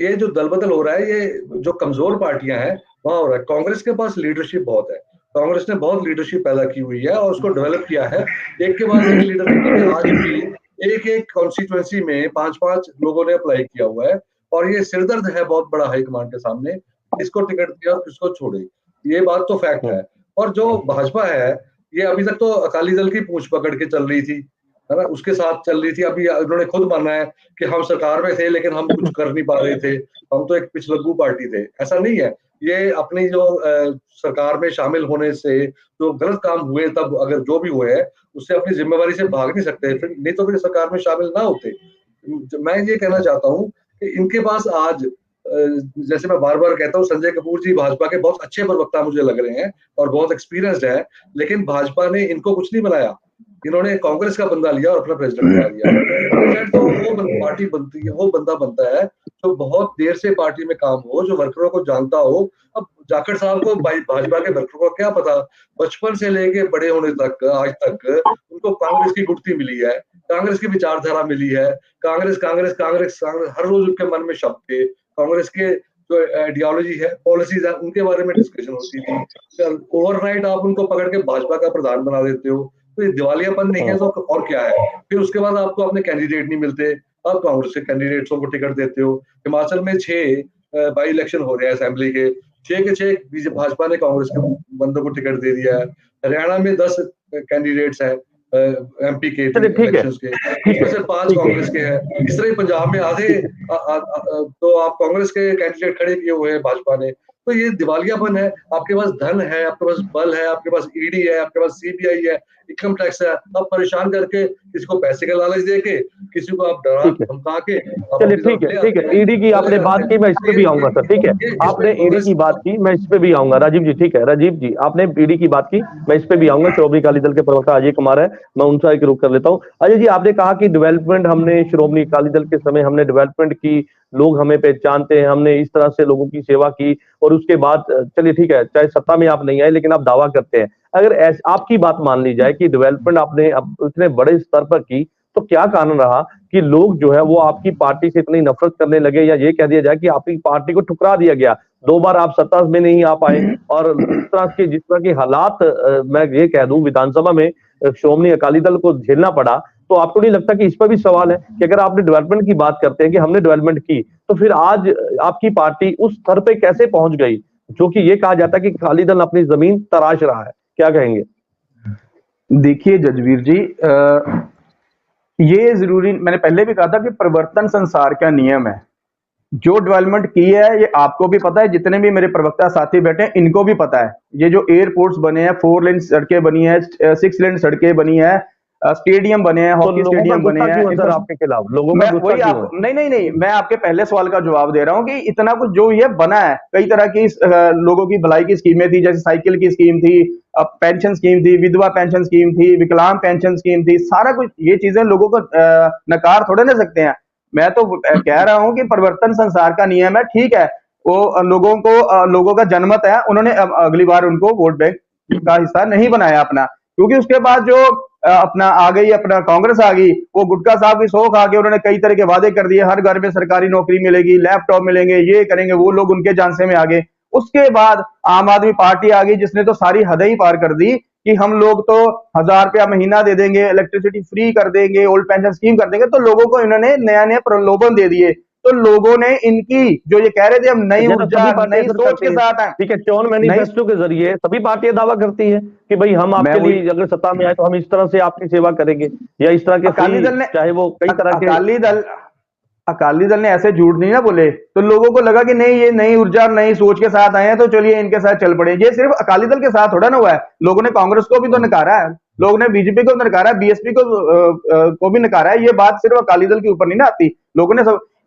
ये जो दल बदल हो रहा है, ये जो कमजोर पार्टियां हैं वहां हो रहा है। कांग्रेस के पास लीडरशिप बहुत है, कांग्रेस ने बहुत लीडरशिप पैदा की हुई है और उसको डेवलप किया है। एक के बाद एक लीडरशिप, आज भी एक कॉन्स्टिट्यूएंसी में 5-5 लोगों ने अप्लाई किया हुआ है और ये सिरदर्द है बहुत बड़ा हाईकमांड के सामने, किसको टिकट दिया और किसको छोड़े। ये बात तो फैक्ट है। और जो भाजपा है, ये अभी तक तो अकाली दल की पूंछ पकड़ के चल रही थी, है ना, उसके साथ चल रही थी। अभी उन्होंने खुद माना है कि हम सरकार में थे लेकिन हम कुछ कर नहीं पा रहे थे, हम तो एक पिछलग्गू पार्टी थे। ऐसा नहीं है। ये अपनी जो सरकार में शामिल होने से जो गलत काम हुए, तब अगर जो भी हुए हैं उससे अपनी जिम्मेवारी से भाग नहीं सकते, फिर नहीं तो फिर सरकार में शामिल ना होते। मैं ये कहना चाहता हूँ कि इनके पास आज, जैसे मैं बार बार कहता हूँ, संजय कपूर जी भाजपा के बहुत अच्छे प्रवक्ता मुझे लग रहे हैं और बहुत एक्सपीरियंस्ड है, लेकिन भाजपा ने इनको कुछ नहीं बनाया। इन्होंने कांग्रेस का बंदा लिया और अपना प्रेसिडेंट बना दिया। प्रेसिडेंट तो वो पार्टी बनती है, वो बंदा बनता है जो बहुत देर से पार्टी में काम हो, जो वर्करों को जानता हो। अब जाखड़ साहब को भाजपा के वर्करों को क्या पता, बचपन से लेके बड़े होने तक आज तक उनको कांग्रेस की गुड़ती मिली है, कांग्रेस की विचारधारा मिली है। कांग्रेस कांग्रेस कांग्रेस कांग्रेस हर रोज उनके मन में शब्द थे। कांग्रेस के जो आइडियोलॉजी है, पॉलिसीज है, उनके बारे में डिस्कशन होती थी। ओवरनाइट आप उनको पकड़ के भाजपा का प्रधान बना देते हो, तो ये दिवालियापन नहीं है तो और क्या है? फिर उसके बाद आपको अपने कैंडिडेट नहीं मिलते, आप कांग्रेस के कैंडिडेट्स को टिकट देते हो। हिमाचल में 6 बाई इलेक्शन हो रहे हैं असेंबली के, 6 के 6 भाजपा ने कांग्रेस के बंदों को टिकट दे दिया है। हरियाणा में 10 कैंडिडेट्स हैं एमपी के इलेक्शंस के, उसमें से 5 कांग्रेस के हैं। इस तरह पंजाब में आधे तो आप कांग्रेस के कैंडिडेट खड़े किए हुए हैं भाजपा ने। तो ये दिवालियापन है। आपके पास धन है, आपके पास बल है, आपके पास ईडी है, आपके पास सीबीआई है, इनकम टैक्स है, आप परेशान करके किसी को पैसे का लालच देके, किसी को आप डरा ठीक है, धमका के चलिए ठीक है, ईडी की आपने बात की, मैं इस पे भी आऊंगा सर। ठीक है, आपने ईडी की बात की, मैं इस पे भी आऊंगा। राजीव जी, ठीक है, राजीव जी आपने ईडी की बात की, मैं इस पे भी आऊंगा। श्रोमणी अकाली दल के प्रवक्ता अजय कुमार है, मैं उनसे एक रुख कर लेता हूं। अजय जी, आपने कहा कि डेवलपमेंट हमने श्रोमणी अकाली दल के समय हमने डेवलपमेंट की, लोग हमें पहचानते हैं, हमने इस तरह से लोगों की सेवा की, और उसके बाद चलिए ठीक है, चाहे सत्ता में आप नहीं आए लेकिन आप दावा करते हैं। अगर आपकी बात मान ली जाए कि डेवलपमेंट आपने अब इतने बड़े स्तर पर की, तो क्या कारण रहा कि लोग जो है वो आपकी पार्टी से इतनी नफरत करने लगे, या ये कह दिया जाए कि आपकी पार्टी को ठुकरा दिया गया, 2 बार आप सत्ता में नहीं आ पाए, और जिस तरह के हालात मैं ये कह दूं विधानसभा में श्रोमणी अकाली दल को झेलना पड़ा, तो आपको नहीं लगता कि इस पर भी सवाल है कि अगर आपने डेवलपमेंट की बात करते हैं कि हमने डेवलपमेंट की, तो फिर आज आपकी पार्टी उस स्तर पे कैसे पहुंच गई, जो कि ये कहा जाता है कि अकाली दल अपनी जमीन तराश रहा है? क्या कहेंगे? देखिए जजवीर जी, ये जरूरी, मैंने पहले भी कहा था कि परिवर्तन संसार का नियम है। जो डेवलपमेंट की है ये आपको भी पता है, जितने भी मेरे प्रवक्ता साथी बैठे हैं इनको भी पता है। ये जो एयरपोर्ट्स बने हैं, 4 लेन सड़कें बनी है, 6 लेन सड़कें बनी है, स्टेडियम बने हैं, हॉकी स्टेडियम बने हैं। सर आपके खिलाफ लोगों मैं वही आप नहीं, मैं आपके पहले सवाल का जवाब दे रहा हूं कि इतना कुछ जो ये बना है, कई तरह की लोगों की भलाई की स्कीमें थी, जैसे साइकिल की स्कीम थी, पेंशन स्कीम थी, विधवा पेंशन स्कीम थी, विकलांग पेंशन स्कीम थी, सारा कुछ। ये चीजें लोगों को नकार थोड़े ना सकते हैं। मैं तो कह रहा हूं कि परिवर्तन संसार का नियम है। ठीक है, वो लोगों का जनमत है, उन्होंने अगली बार उनको वोट बैंक का हिस्सा नहीं बनाया अपना, क्योंकि उसके बाद जो अपना आ गई, अपना कांग्रेस आ गई, वो गुटखा साहब की सौख आ गई, उन्होंने कई तरह के वादे कर दिए, हर घर में सरकारी नौकरी मिलेगी, लैपटॉप मिलेंगे, ये करेंगे, वो लोग उनके झांसे में आ गए। उसके बाद आम आदमी पार्टी आ गई, जिसने तो सारी हदें ही पार कर दी कि हम लोग तो 1000 रुपया महीना दे देंगे, इलेक्ट्रिसिटी फ्री कर देंगे, ओल्ड पेंशन स्कीम कर देंगे। तो लोगों को इन्होंने नया प्रलोभन दे दिए। तो लोगों ने इनकी जो ये कह रहे थे हम नई ऊर्जा, नई सोच के साथ आए। ठीक है, चौन मैनिफेस्टो के जरिए सभी पार्टियां दावा करती है कि भाई हम आपके लिए अगर सत्ता में आए तो हम इस तरह से आपकी सेवा करेंगे, या इस तरह के अकाली दल ने, चाहे वो कई तरह के अकाली दल ने ऐसे झूठ नहीं ना बोले, तो लोगों को लगा कि नहीं, ये नई ऊर्जा नई सोच के साथ आए हैं, तो चलिए इनके साथ चल पड़े। ये सिर्फ अकाली दल के साथ थोड़ा ना हुआ है, लोगों ने कांग्रेस को भी तो नकारा है, लोगों ने बीजेपी को नकारा है, बीएसपी को भी नकारा है। ये बात सिर्फ अकाली दल के ऊपर नहीं ना आती, लोगों ने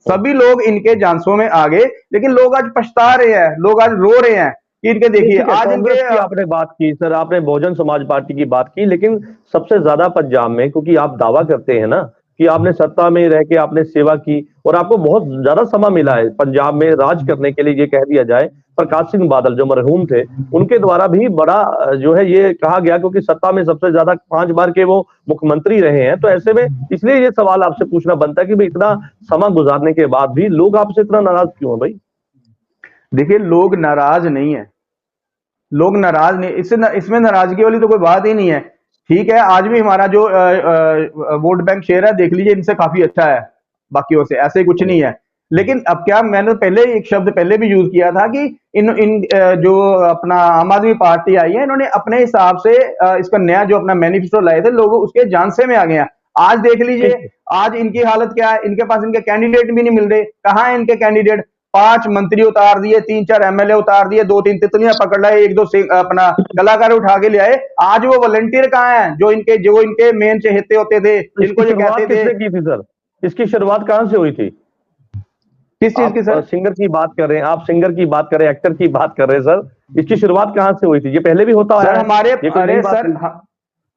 सभी लोग इनके झांसों में आ गए। लेकिन लोग आज पछता रहे हैं, लोग आज रो रहे हैं कि इनके देखिए आज कांग्रेस की आपने बात की सर, आपने बहुजन समाज पार्टी की बात की, लेकिन सबसे ज्यादा पंजाब में, क्योंकि आप दावा करते हैं ना कि आपने सत्ता में रह के आपने सेवा की और आपको बहुत ज्यादा समय मिला है पंजाब में राज करने के लिए, ये कह दिया जाए प्रकाश सिंह बादल जो मरहूम थे उनके द्वारा भी बड़ा जो है ये कहा गया, क्योंकि सत्ता में सबसे ज्यादा 5 बार के वो मुख्यमंत्री रहे हैं। तो ऐसे में इसलिए ये सवाल आपसे पूछना बनता है कि भाई इतना समय गुजारने के बाद भी लोग आपसे इतना नाराज क्यों है? भाई देखिए, लोग नाराज नहीं है, लोग नाराज नहीं, इसमें नाराजगी वाली तो कोई बात ही नहीं है। ठीक है, आज भी हमारा जो वोट बैंक शेयर है देख लीजिए, इनसे काफी अच्छा है बाकियों से, ऐसे कुछ नहीं है। लेकिन अब क्या, मैंने पहले एक शब्द पहले भी यूज किया था कि इन जो अपना आम आदमी पार्टी आई है, इन्होंने अपने हिसाब से इसका नया जो अपना मैनिफेस्टो लाए थे, लोग उसके झांसे में आ गए हैं। आज देख लीजिए, आज इनकी हालत क्या है, इनके पास इनके कैंडिडेट भी नहीं मिल रहे। कहाँ है इनके कैंडिडेट? 5 मंत्री उतार दिए, 3-4 एमएलए उतार दिए, 2-3 तितलियां पकड़ लाए, 1-2 अपना कलाकार उठा के ले आए। आज वो वॉलंटियर कहाँ हैं जो इनके मेन चहेते होते थे, जिनको ये कहते थे? की थी सर, इसकी शुरुआत कहां से हुई थी? किस चीज की सर? सिंगर की बात कर रहे हैं आप, सिंगर की बात कर रहे हैं, एक्टर की बात कर रहे हैं सर, इसकी शुरुआत कहां से हुई थी? ये पहले भी होता है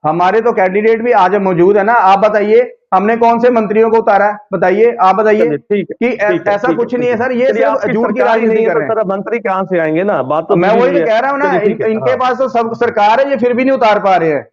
हमारे तो कैंडिडेट भी आज मौजूद है ना। आप बताइए, हमने कौन से मंत्रियों को उतारा? बताइए, आप बताइए कि ऐसा कुछ नहीं है सर, ये सिर्फ झूठ की राजनीति कर रहे हैं। मंत्री कहां से आएंगे ना, बात तो मैं वही तो कह रहा हूं ना, इनके पास तो सब सरकार है, ये फिर भी नहीं उतार पा रहे हैं।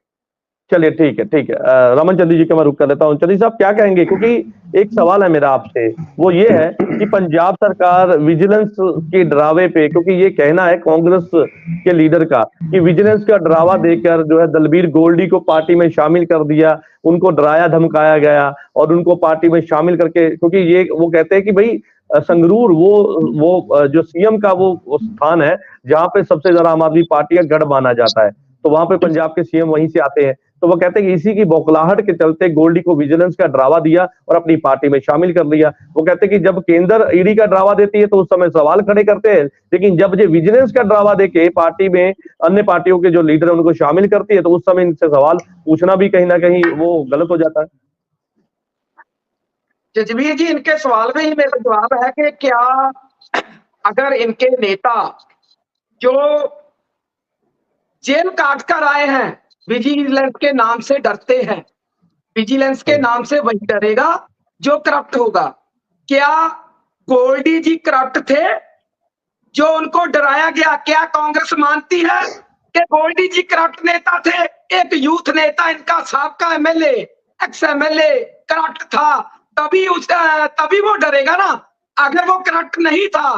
चलिए ठीक है, रमन चंद्र जी का मैं रुक कर लेता हूं। चंद्र साहब क्या कहेंगे, क्योंकि एक सवाल है मेरा आपसे, वो ये है कि पंजाब सरकार विजिलेंस के डरावे पे, क्योंकि ये कहना है कांग्रेस के लीडर का कि विजिलेंस का डरावा देकर जो है दलबीर गोल्डी को पार्टी में शामिल कर दिया, उनको डराया धमकाया गया और उनको पार्टी में शामिल करके, क्योंकि ये वो कहते हैं कि भाई संगरूर वो जो सीएम का वो स्थान है जहां पे सबसे ज्यादा आम आदमी पार्टी का गढ़ माना जाता है, तो वहां पे पंजाब के सीएम वहीं से आते हैं। तो वो कहते हैं कि इसी की बौखलाहट के चलते गोल्डी को विजिलेंस का डरावा दिया और अपनी पार्टी में शामिल कर लिया। वो कहते हैं कि जब केंद्र ईडी का डरावा देती है तो उस समय सवाल खड़े करते हैं, लेकिन जब ये विजिलेंस का डरावा देके पार्टी में अन्य पार्टियों के जो लीडर है उनको शामिल करती है तो उस समय इनसे सवाल पूछना भी कहीं ना कहीं वो गलत हो जाता है। जजबीर जी, इनके सवाल में ही मेरा जवाब है कि क्या अगर इनके नेता जो जेल काट कर आए हैं विजिलेंस के नाम से डरते हैं, विजिलेंस के नाम से वही डरेगा जो करप्ट होगा। क्या गोल्डी जी करप्ट थे जो उनको डराया गया? क्या कांग्रेस मानती है कि गोल्डी जी करप्ट नेता थे? एक यूथ नेता इनका साबका एमएलए, एक्स एमएलए करप्ट था, तभी वो डरेगा ना। अगर वो करप्ट नहीं था,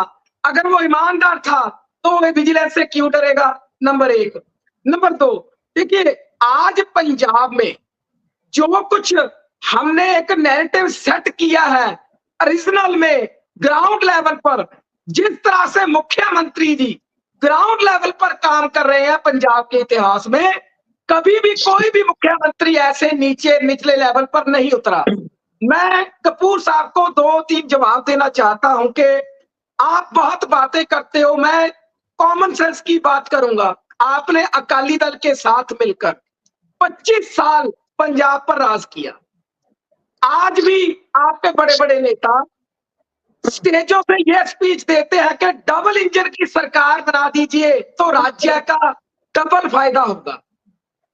अगर वो ईमानदार था तो वो विजिलेंस से क्यों डरेगा? नंबर एक। नंबर दो, देखिए आज पंजाब में जो कुछ हमने एक नैरेटिव सेट किया है रीजनल में, ग्राउंड लेवल पर जिस तरह से मुख्यमंत्री जी ग्राउंड लेवल पर काम कर रहे हैं, पंजाब के इतिहास में कभी भी कोई भी मुख्यमंत्री ऐसे निचले लेवल पर नहीं उतरा। मैं कपूर साहब को 2-3 जवाब देना चाहता हूं कि आप बहुत बातें करते हो, मैं कॉमन सेंस की बात करूंगा। आपने अकाली दल के साथ मिलकर 25 साल पंजाब पर राज किया। आज भी आपके बड़े बड़े नेता स्टेजों से यह स्पीच देते हैं कि डबल इंजन की सरकार बना दीजिए तो राज्य का डबल फायदा होगा।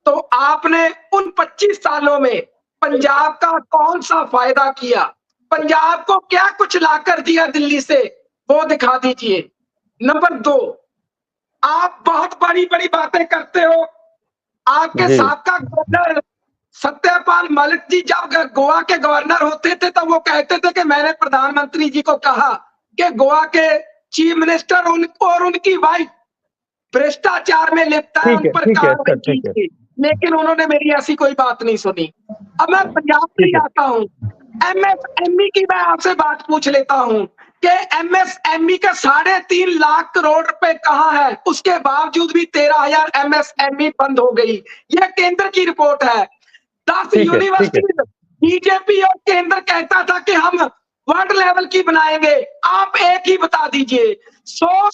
तो आपने उन 25 सालों में पंजाब का कौन सा फायदा किया? पंजाब को क्या कुछ लाकर दिया दिल्ली से, वो दिखा दीजिए। नंबर 2, आप बहुत बड़ी बड़ी बातें करते हो। आपके साबका गवर्नर सत्यपाल मलिक जी जब गोवा के गवर्नर होते थे तो वो कहते थे कि मैंने प्रधानमंत्री जी को कहा कि गोवा के चीफ मिनिस्टर और उनकी वाइफ भ्रष्टाचार में लिप्त है, उन पर कार्रवाई कीजिए, लेकिन उन्होंने मेरी ऐसी कोई बात नहीं सुनी। अब मैं पंजाब में आता हूँ, एमएसएमई की मैं आपसे बात पूछ लेता हूँ कि एमएसएमई का 3.5 लाख करोड़ रुपए कहाँ है? उसके बावजूद भी 13,000 एमएसएमई बंद हो गई। यह केंद्र की रिपोर्ट है। 10 यूनिवर्सिटी बीजेपी और केंद्र कहता था कि हम वर्ल्ड लेवल की बनाएंगे, आप एक ही बता दीजिए। 100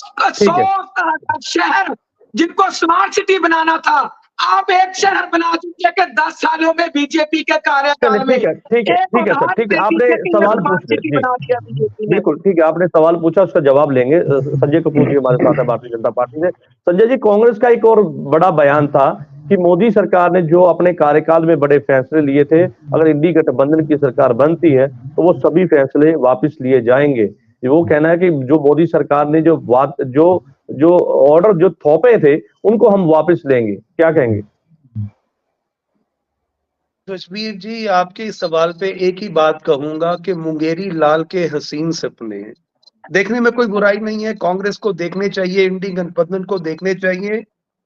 शहर जिनको स्मार्ट सिटी बनाना था, आप एक शहर बना दीजिए कि 10 सालों में बीजेपी के कार्यकाल में। ठीक है सर, ठीक है, आपने सवाल पूछ लिया, बिल्कुल ठीक है, आपने सवाल पूछा, उसका जवाब लेंगे। संजय कपूर जी हमारे साथ है भारतीय जनता पार्टी से। संजय जी, कांग्रेस का एक और बड़ा बयान था कि मोदी सरकार ने जो अपने कार्यकाल में बड़े फैसले लिए थे, अगर इंडी गठबंधन की सरकार बनती है तो वो सभी फैसले वापस लिए जाएंगे। वो कहना है कि जो मोदी सरकार ने जो ऑर्डर जो थोपे थे उनको हम वापस लेंगे। क्या कहेंगे? जसबीर जी, आपके इस सवाल पे एक ही बात कहूंगा कि मुंगेरी लाल के हसीन सपने देखने में कोई बुराई नहीं है। कांग्रेस को देखने चाहिए, इंडी गठबंधन को देखने चाहिए।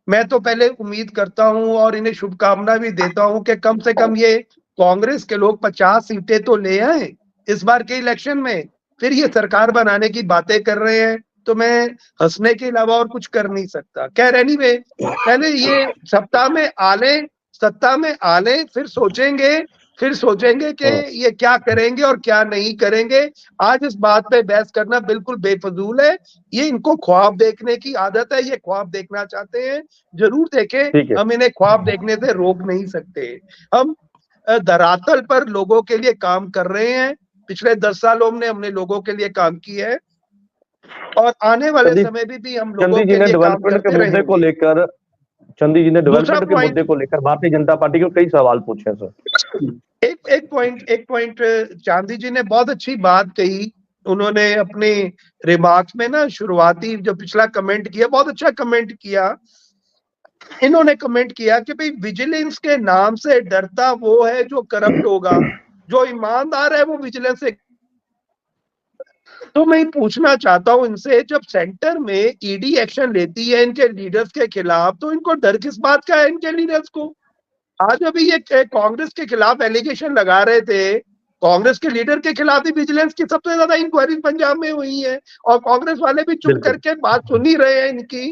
मैं तो पहले उम्मीद करता हूं और इन्हें शुभकामना भी देता हूं कि कम से कम ये कांग्रेस के लोग 50 सीटें तो ले आए इस बार के इलेक्शन में। फिर ये सरकार बनाने की बातें कर रहे हैं तो मैं हंसने के अलावा और कुछ कर नहीं सकता। खैर एनीवे, पहले ये सत्ता में आ ले, फिर सोचेंगे कि ये क्या करेंगे और क्या नहीं करेंगे। आज इस बात पे बहस करना बिल्कुल बेफजूल है। ये इनको ख्वाब देखने की आदत है, ये ख्वाब देखना चाहते हैं, जरूर देखें, हम इन्हें ख्वाब देखने से रोक नहीं सकते। हम धरातल पर लोगों के लिए काम कर रहे हैं। पिछले 10 सालों में हमने लोगों के लिए काम किया है और आने वाले समय भी हम लोगों के लिए काम करते रहेंगे। चंदी जी ने डेवलपमेंट के मुद्दे को लेकर भारतीय जनता पार्टी को कई सवाल पूछे हैं सर। एक पॉइंट चांदी जी ने बहुत अच्छी बात कही। उन्होंने अपने रिमार्क्स में ना शुरुआती जो पिछला कमेंट किया, बहुत अच्छा कमेंट किया। इन्होंने कमेंट किया कि भाई विजिलेंस के नाम से डरता वो है जो करप्ट होगा, जो ईमानदार है वो विजिलेंस से। तो मैं पूछना चाहता हूं इनसे, जब सेंटर में ईडी एक्शन लेती है इनके लीडर्स के खिलाफ तो इनको डर किस बात का है इनके लीडर्स को? आज अभी ये कांग्रेस के खिलाफ एलिगेशन लगा रहे थे, कांग्रेस के लीडर के खिलाफ ही विजिलेंस की सबसे ज्यादा इंक्वायरी पंजाब में हुई है और कांग्रेस वाले भी चुप करके बात सुन ही रहे हैं इनकी।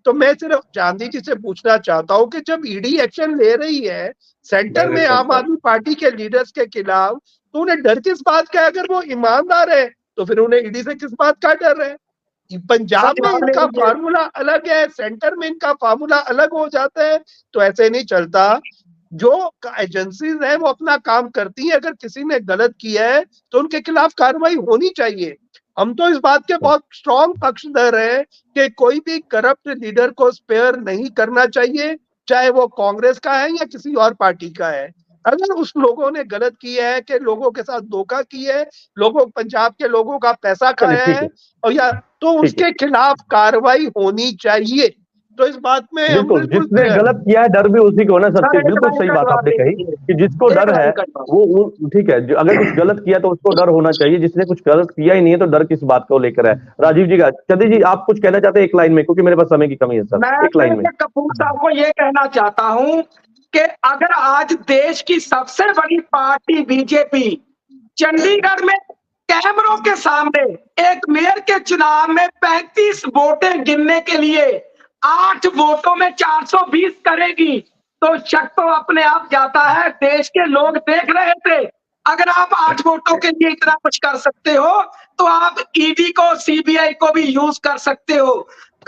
तो मैं सिर्फ चांदी जी से पूछना चाहता हूं कि जब ईडी एक्शन ले रही है सेंटर में आम आदमी पार्टी के लीडर्स के खिलाफ, तो उन्हें डर किस बात का है? अगर वो ईमानदार है तो फिर उन्हें ईडी से किस बात का डर है? पंजाब में इनका फार्मूला अलग है, सेंटर में इनका फार्मूला अलग हो जाता है, तो ऐसे नहीं चलता। जो एजेंसीज है वो अपना काम करती है, अगर किसी ने गलत किया है तो उनके खिलाफ कार्रवाई होनी चाहिए। हम तो इस बात के बहुत स्ट्रॉन्ग पक्षधर हैं कि कोई भी करप्ट लीडर को स्पेयर नहीं करना चाहिए, चाहे वो कांग्रेस का है या किसी और पार्टी का है। अगर उस लोगों ने गलत किया है कि लोगों के साथ धोखा किया है, लोगों पंजाब के लोगों का पैसा खाया है और या तो उसके खिलाफ कार्रवाई होनी चाहिए। तो इस बात में बिल्कुल, जिसने गलत किया है डर भी उसी को ना सबसे, बिल्कुल सही बात आपने कही कि जिसको डर है वो ठीक है, अगर कुछ गलत किया तो उसको डर होना चाहिए, जिसने कुछ गलत किया ही नहीं है तो डर किस बात को लेकर है। राजीव जी का, चंदी जी आप कुछ कहना चाहते हैं एक लाइन में, क्योंकि मेरे पास समय की कमी है सर, एक लाइन में। कपूर साहब को ये कहना चाहता हूँ कि अगर आज देश की सबसे बड़ी पार्टी बीजेपी चंडीगढ़ में कैमरों के सामने एक मेयर के चुनाव में 35 वोटें गिनने के लिए 8 वोटों में 420 करेगी, तो शक तो अपने आप जाता है। देश के लोग देख रहे थे, अगर आप 8 वोटों के लिए इतना कुछ कर सकते हो तो आप ईडी को, सीबीआई को भी यूज कर सकते हो।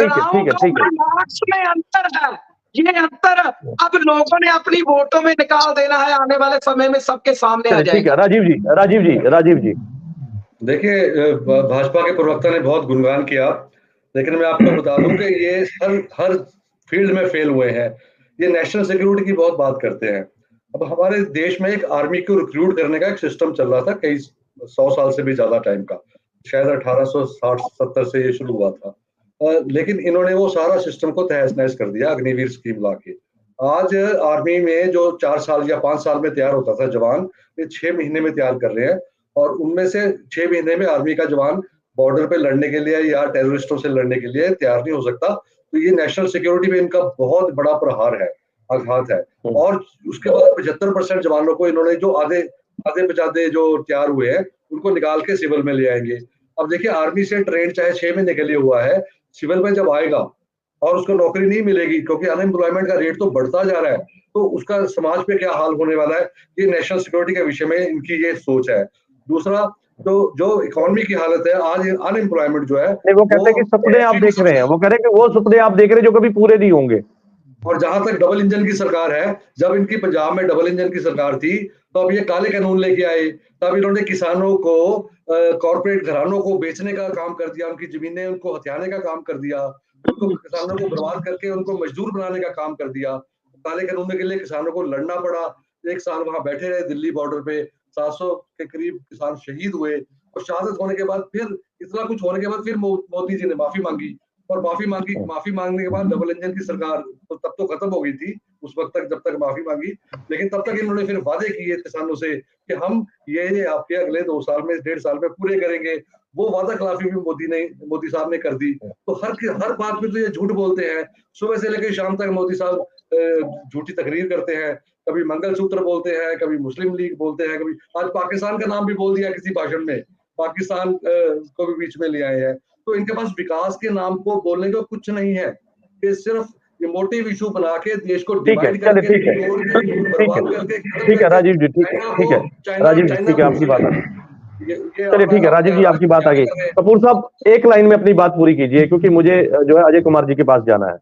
मार्क्स में अंतर है, ये अंतर अब लोगों ने अपनी वोटों में निकाल देना है, आने वाले समय में सबके सामने आ जाएगा। ठीक है राजीव जी देखिए, भाजपा के प्रवक्ता ने बहुत गुणगान किया, लेकिन मैं आपको बता दूं कि ये हर फील्ड में फेल हुए हैं। ये नेशनल सिक्योरिटी की बहुत बात करते हैं। अब हमारे देश में एक आर्मी को रिक्रूट करने का एक सिस्टम चल रहा था कई 100 साल से भी ज्यादा टाइम का, शायद 1860-70 से ये शुरू हुआ था, लेकिन इन्होंने वो सारा सिस्टम को तहस नहस कर दिया अग्निवीर स्कीम ला के। आज आर्मी में जो 4 साल या 5 साल में तैयार होता था जवान, ये 6 महीने में तैयार कर रहे हैं, और उनमें से 6 महीने में आर्मी का जवान बॉर्डर पे लड़ने के लिए या टेररिस्टों से लड़ने के लिए तैयार नहीं हो सकता। तो ये नेशनल सिक्योरिटी में इनका बहुत बड़ा प्रहार है, आघात है। और उसके बाद 75% जवानों को इन्होंने जो आधे पचाधे जो तैयार हुए हैं उनको निकाल के सिविल में ले आएंगे। अब देखिए, आर्मी से ट्रेन चाहे 6 महीने के लिए हुआ है, सिविल में जब आएगा और उसको नौकरी नहीं मिलेगी क्योंकि अनएम्प्लॉयमेंट का रेट तो बढ़ता जा रहा है, तो उसका समाज पे क्या हाल होने वाला है, ये नेशनल सिक्योरिटी के विषय में इनकी ये सोच है। दूसरा, तो जो इकोनॉमी की हालत है आज, अनएम्प्लॉयमेंट जो है, वो कहते हैं कि सपने आप देख रहे हैं, वो कह रहे हैं कि वो सपने आप देख रहे हैं जो कभी पूरे नहीं होंगे। और जहां तक डबल इंजन की सरकार है, जब इनकी पंजाब में डबल इंजन की सरकार थी तो अब ये काले कानून लेके आए, तब इन्होंने किसानों को, कॉर्पोरेट घरानों को बेचने का काम कर दिया, उनकी जमीनें उनको हथियाने का काम कर दिया, उनको किसानों को बर्बाद करके उनको मजदूर बनाने का काम कर दिया। काले कानून के लिए किसानों को लड़ना पड़ा, 1 साल वहां बैठे रहे दिल्ली बॉर्डर पे, 700 के करीब किसान शहीद हुए, और शहादत होने के बाद फिर इतना कुछ होने के बाद फिर मोदी जी ने माफी मांगी, और माफी मांगने के बाद डबल इंजन की सरकार तो तब तो खत्म हो गई थी उस वक्त तक, जब तक माफी मांगी। लेकिन तब तक इन्होंने फिर वादे किए किसानों से कि हम ये आपके अगले 2 साल में, 1.5 साल में पूरे करेंगे। वो वादा खिलाफी भी मोदी साहब ने कर दी। तो हर बात में तो ये झूठ बोलते हैं, सुबह से लेकर शाम तक मोदी साहब झूठी तकरीर करते हैं, कभी मंगलसूत्र बोलते हैं, कभी मुस्लिम लीग बोलते हैं, कभी आज पाकिस्तान का नाम भी बोल दिया किसी भाषण में, पाकिस्तान को भी बीच में ले आए हैं। तो इनके पास विकास के नाम को बोलने को कुछ नहीं है, ये सिर्फ इमोटिव इशू बना के देश को डिवाइड करके, ठीक है राजीव जी, ठीक है राजीव जी, ठीक है आपकी बात आ गई। चलिए ठीक है राजीव जी, आपकी बात आ गई। कपूर साहब एक लाइन में अपनी बात पूरी कीजिए, क्योंकि मुझे जो है अजय कुमार जी के पास जाना है।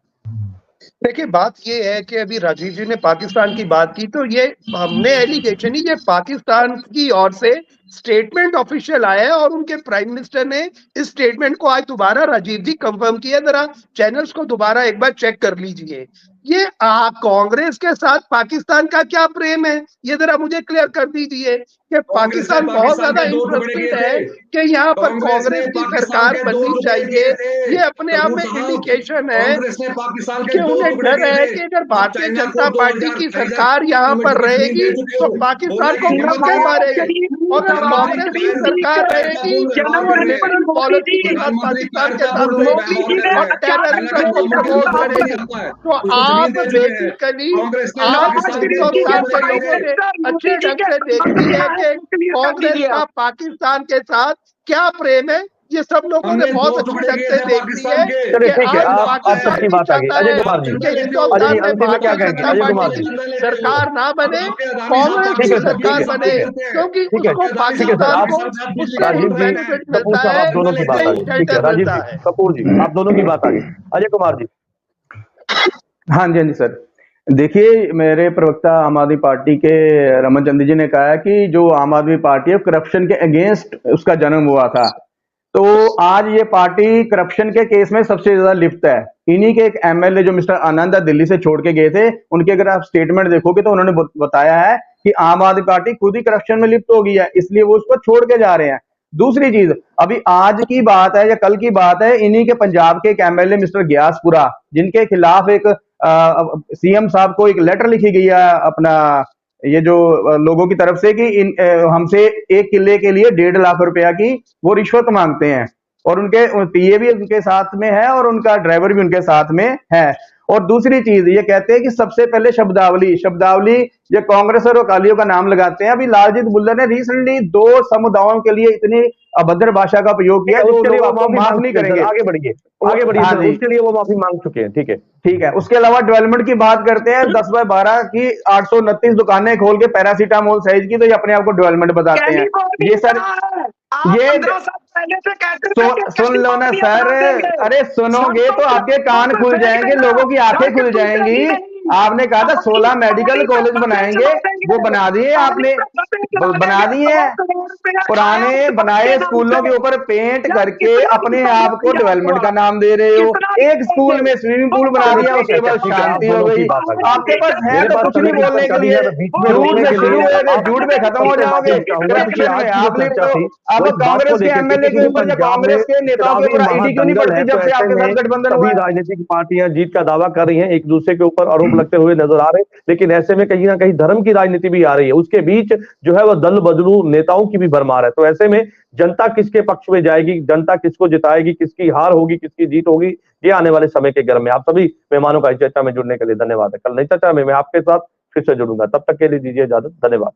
देखिए, बात ये है कि अभी राजीव जी ने पाकिस्तान की बात की, तो ये हमने एलिगेशन ही, ये पाकिस्तान की ओर से स्टेटमेंट ऑफिशियल आया है और उनके प्राइम मिनिस्टर ने इस स्टेटमेंट को आज दोबारा राजीव जी कंफर्म किया। जरा चैनल्स को दोबारा एक बार चेक कर लीजिए। ये कांग्रेस के साथ पाकिस्तान का क्या प्रेम है, ये जरा मुझे क्लियर कर दीजिए कि पाकिस्तान बहुत ज्यादा इंटरेस्टेड है कि यहाँ पर कांग्रेस की सरकार बननी चाहिए। ये अपने आप में इंडिकेशन है कि उन्हें डर है कि अगर भारतीय जनता पार्टी की सरकार यहाँ पर रहेगी तो पाकिस्तान को भूखे मारेगी, और अगर कांग्रेस की सरकार रहेगी तो लिबरल पॉलिसी के साथ पाकिस्तान के साथ रहेगी और टेररिज्म को प्रमोट करेगी। तो आप बेसिकली आप 100 साल के लोगों ने अच्छे ढंग से देखी है कि कांग्रेस का पाकिस्तान के साथ क्या प्रेम है, ये सब लोगों हमने ने बहुत दो अच्छी टुकड़े ढंग किए से थे देख ली पाकिस्तान है के। चलिए कि ठीक है, आज आप पाकिस्तान सबकी भी बात आ गई। चाहता अजय है कुमार जी, कि अजय हिंदुस्तान जी में अंतिम में क्या भारतीय कहेंगे? जनता अजय कुमार पार्टी जी, की सरकार ना बने, आपके अदानी कांग्रेस साहब की ठीक है सर, सरकार ठीक है, बने, ठीक है, क्योंकि ठीक है, उसको ठीक है सर। पाकिस्तान आप को उससे ही राजीव जी, बेनिफिट कपूर मिलता साहब, है, आप दोनों की बात उससे आ ही गई। ठीक है, शेल्टर राजीव मिलता जी, है। कपूर जी, आप दोनों की बात आ गई। अजय कुमार जी, हाँ जी, हाँ जी सर। देखिए, मेरे प्रवक्ता आम आदमी पार्टी के रमन चंद्र जी ने कहा है कि जो आम आदमी पार्टी है करप्शन के अगेंस्ट उसका जन्म हुआ था। तो आज ये पार्टी करप्शन के केस में सबसे ज्यादा लिप्त है। इन्हीं के एक एमएलए जो मिस्टर आनंद दिल्ली से छोड़ के गए थे, उनके अगर आप स्टेटमेंट देखोगे तो उन्होंने बताया है कि आम आदमी पार्टी खुद ही करप्शन में लिप्त हो गई है, इसलिए वो उसको छोड़ के जा रहे हैं। दूसरी चीज, अभी आज की बात है या कल की बात है, इन्हीं के पंजाब के एक एमएलए मिस्टर ग्यासपुरा, जिनके खिलाफ एक सीएम साहब को एक लेटर लिखी गई है अपना ये जो लोगों की तरफ से कि हमसे एक किले के लिए 1.5 लाख रुपया की वो रिश्वत मांगते हैं, और उनके पीए भी उनके साथ में है और उनका ड्राइवर भी उनके साथ में है। और दूसरी चीज ये कहते हैं कि सबसे पहले शब्दावली ये कांग्रेस और अकालियों का नाम लगाते हैं। अभी लालजीत बुल्लर ने रिसेंटली 2 समुदायों के लिए इतनी अभद्र भाषा का प्रयोग किया जो उसके लिए लोग वो आपको माफी माफ मांग नहीं चुके हैं सर। करेंगे। आगे बढ़िए हाँ सर, जी, उसके लिए वो माफी मांग चुके हैं। ठीक है, ठीक है। उसके अलावा डेवलपमेंट की बात करते हैं, 10/12 की 829 दुकानें खोल के पैरासीटामोल साइज की, तो ये अपने आप को डेवलपमेंट बताते हैं। ये सर, ये 15 साल पहले से कहते थे कि सुन लो ना कैलिफोर्निया सर, बना देंगे। अरे सुनोगे तो आपके कान खुल जाएंगे, लोगों की आंखें खुल जाएंगी। आपने कहा था 16 मेडिकल कॉलेज बनाएंगे, वो बना दिए आपने, बना दिए हैं। पुराने बनाए स्कूलों के ऊपर पेंट करके अपने आप को डेवलपमेंट का नाम दे रहे हो। एक स्कूल में स्विमिंग पूल बना दिया, उसके बाद ठीक है, आप शांति हो दोनों की गई। बात आ गई। आपके पास है मेरे तो पास कुछ समय नहीं की बोलने के कमी लिए, है, बीच में झूठ रोकने से के शुरू लिए होगे, आप झूठ में खत्म हो सबसे जाओगे। माफी चाहूंगा, क्योंकि इलेक्शन आज में की जो आप लिप्त चर्चा हो। थी अब वो इस बात कांग्रेस को के लेकर थी एमएलए कि के ऊपर या पंजाब में कांग्रेस के नेताओं के चुनावी ऊपर ईडी क्यों नहीं महादंगल है, पड़ती तो जब से ऐसे आपके में साथ गठबंधन हुआ सभी है? राजनीतिक पार्टियां जीत का दावा कर रही हैं, एक दूसरे के ऊपर आरोप लगते हुए नजर आ रहे हैं, लेकिन ऐसे में कहीं ना कहीं धर्म की राजनीति भी आ रही है। उसके बीच जो है वो दल बदलू नेताओं की भी भरमार है। तो ऐसे में जनता किसके पक्ष में जाएगी, जनता किसको जिताएगी, किसकी हार होगी, किसकी जीत होगी, ये आने वाले समय के गर्म में। आप सभी मेहमानों का इस चर्चा में जुड़ने के लिए धन्यवाद है। कल नई चर्चा में मैं आपके साथ फिर से जुड़ूंगा, तब तक के लिए दीजिए इजाजत। धन्यवाद।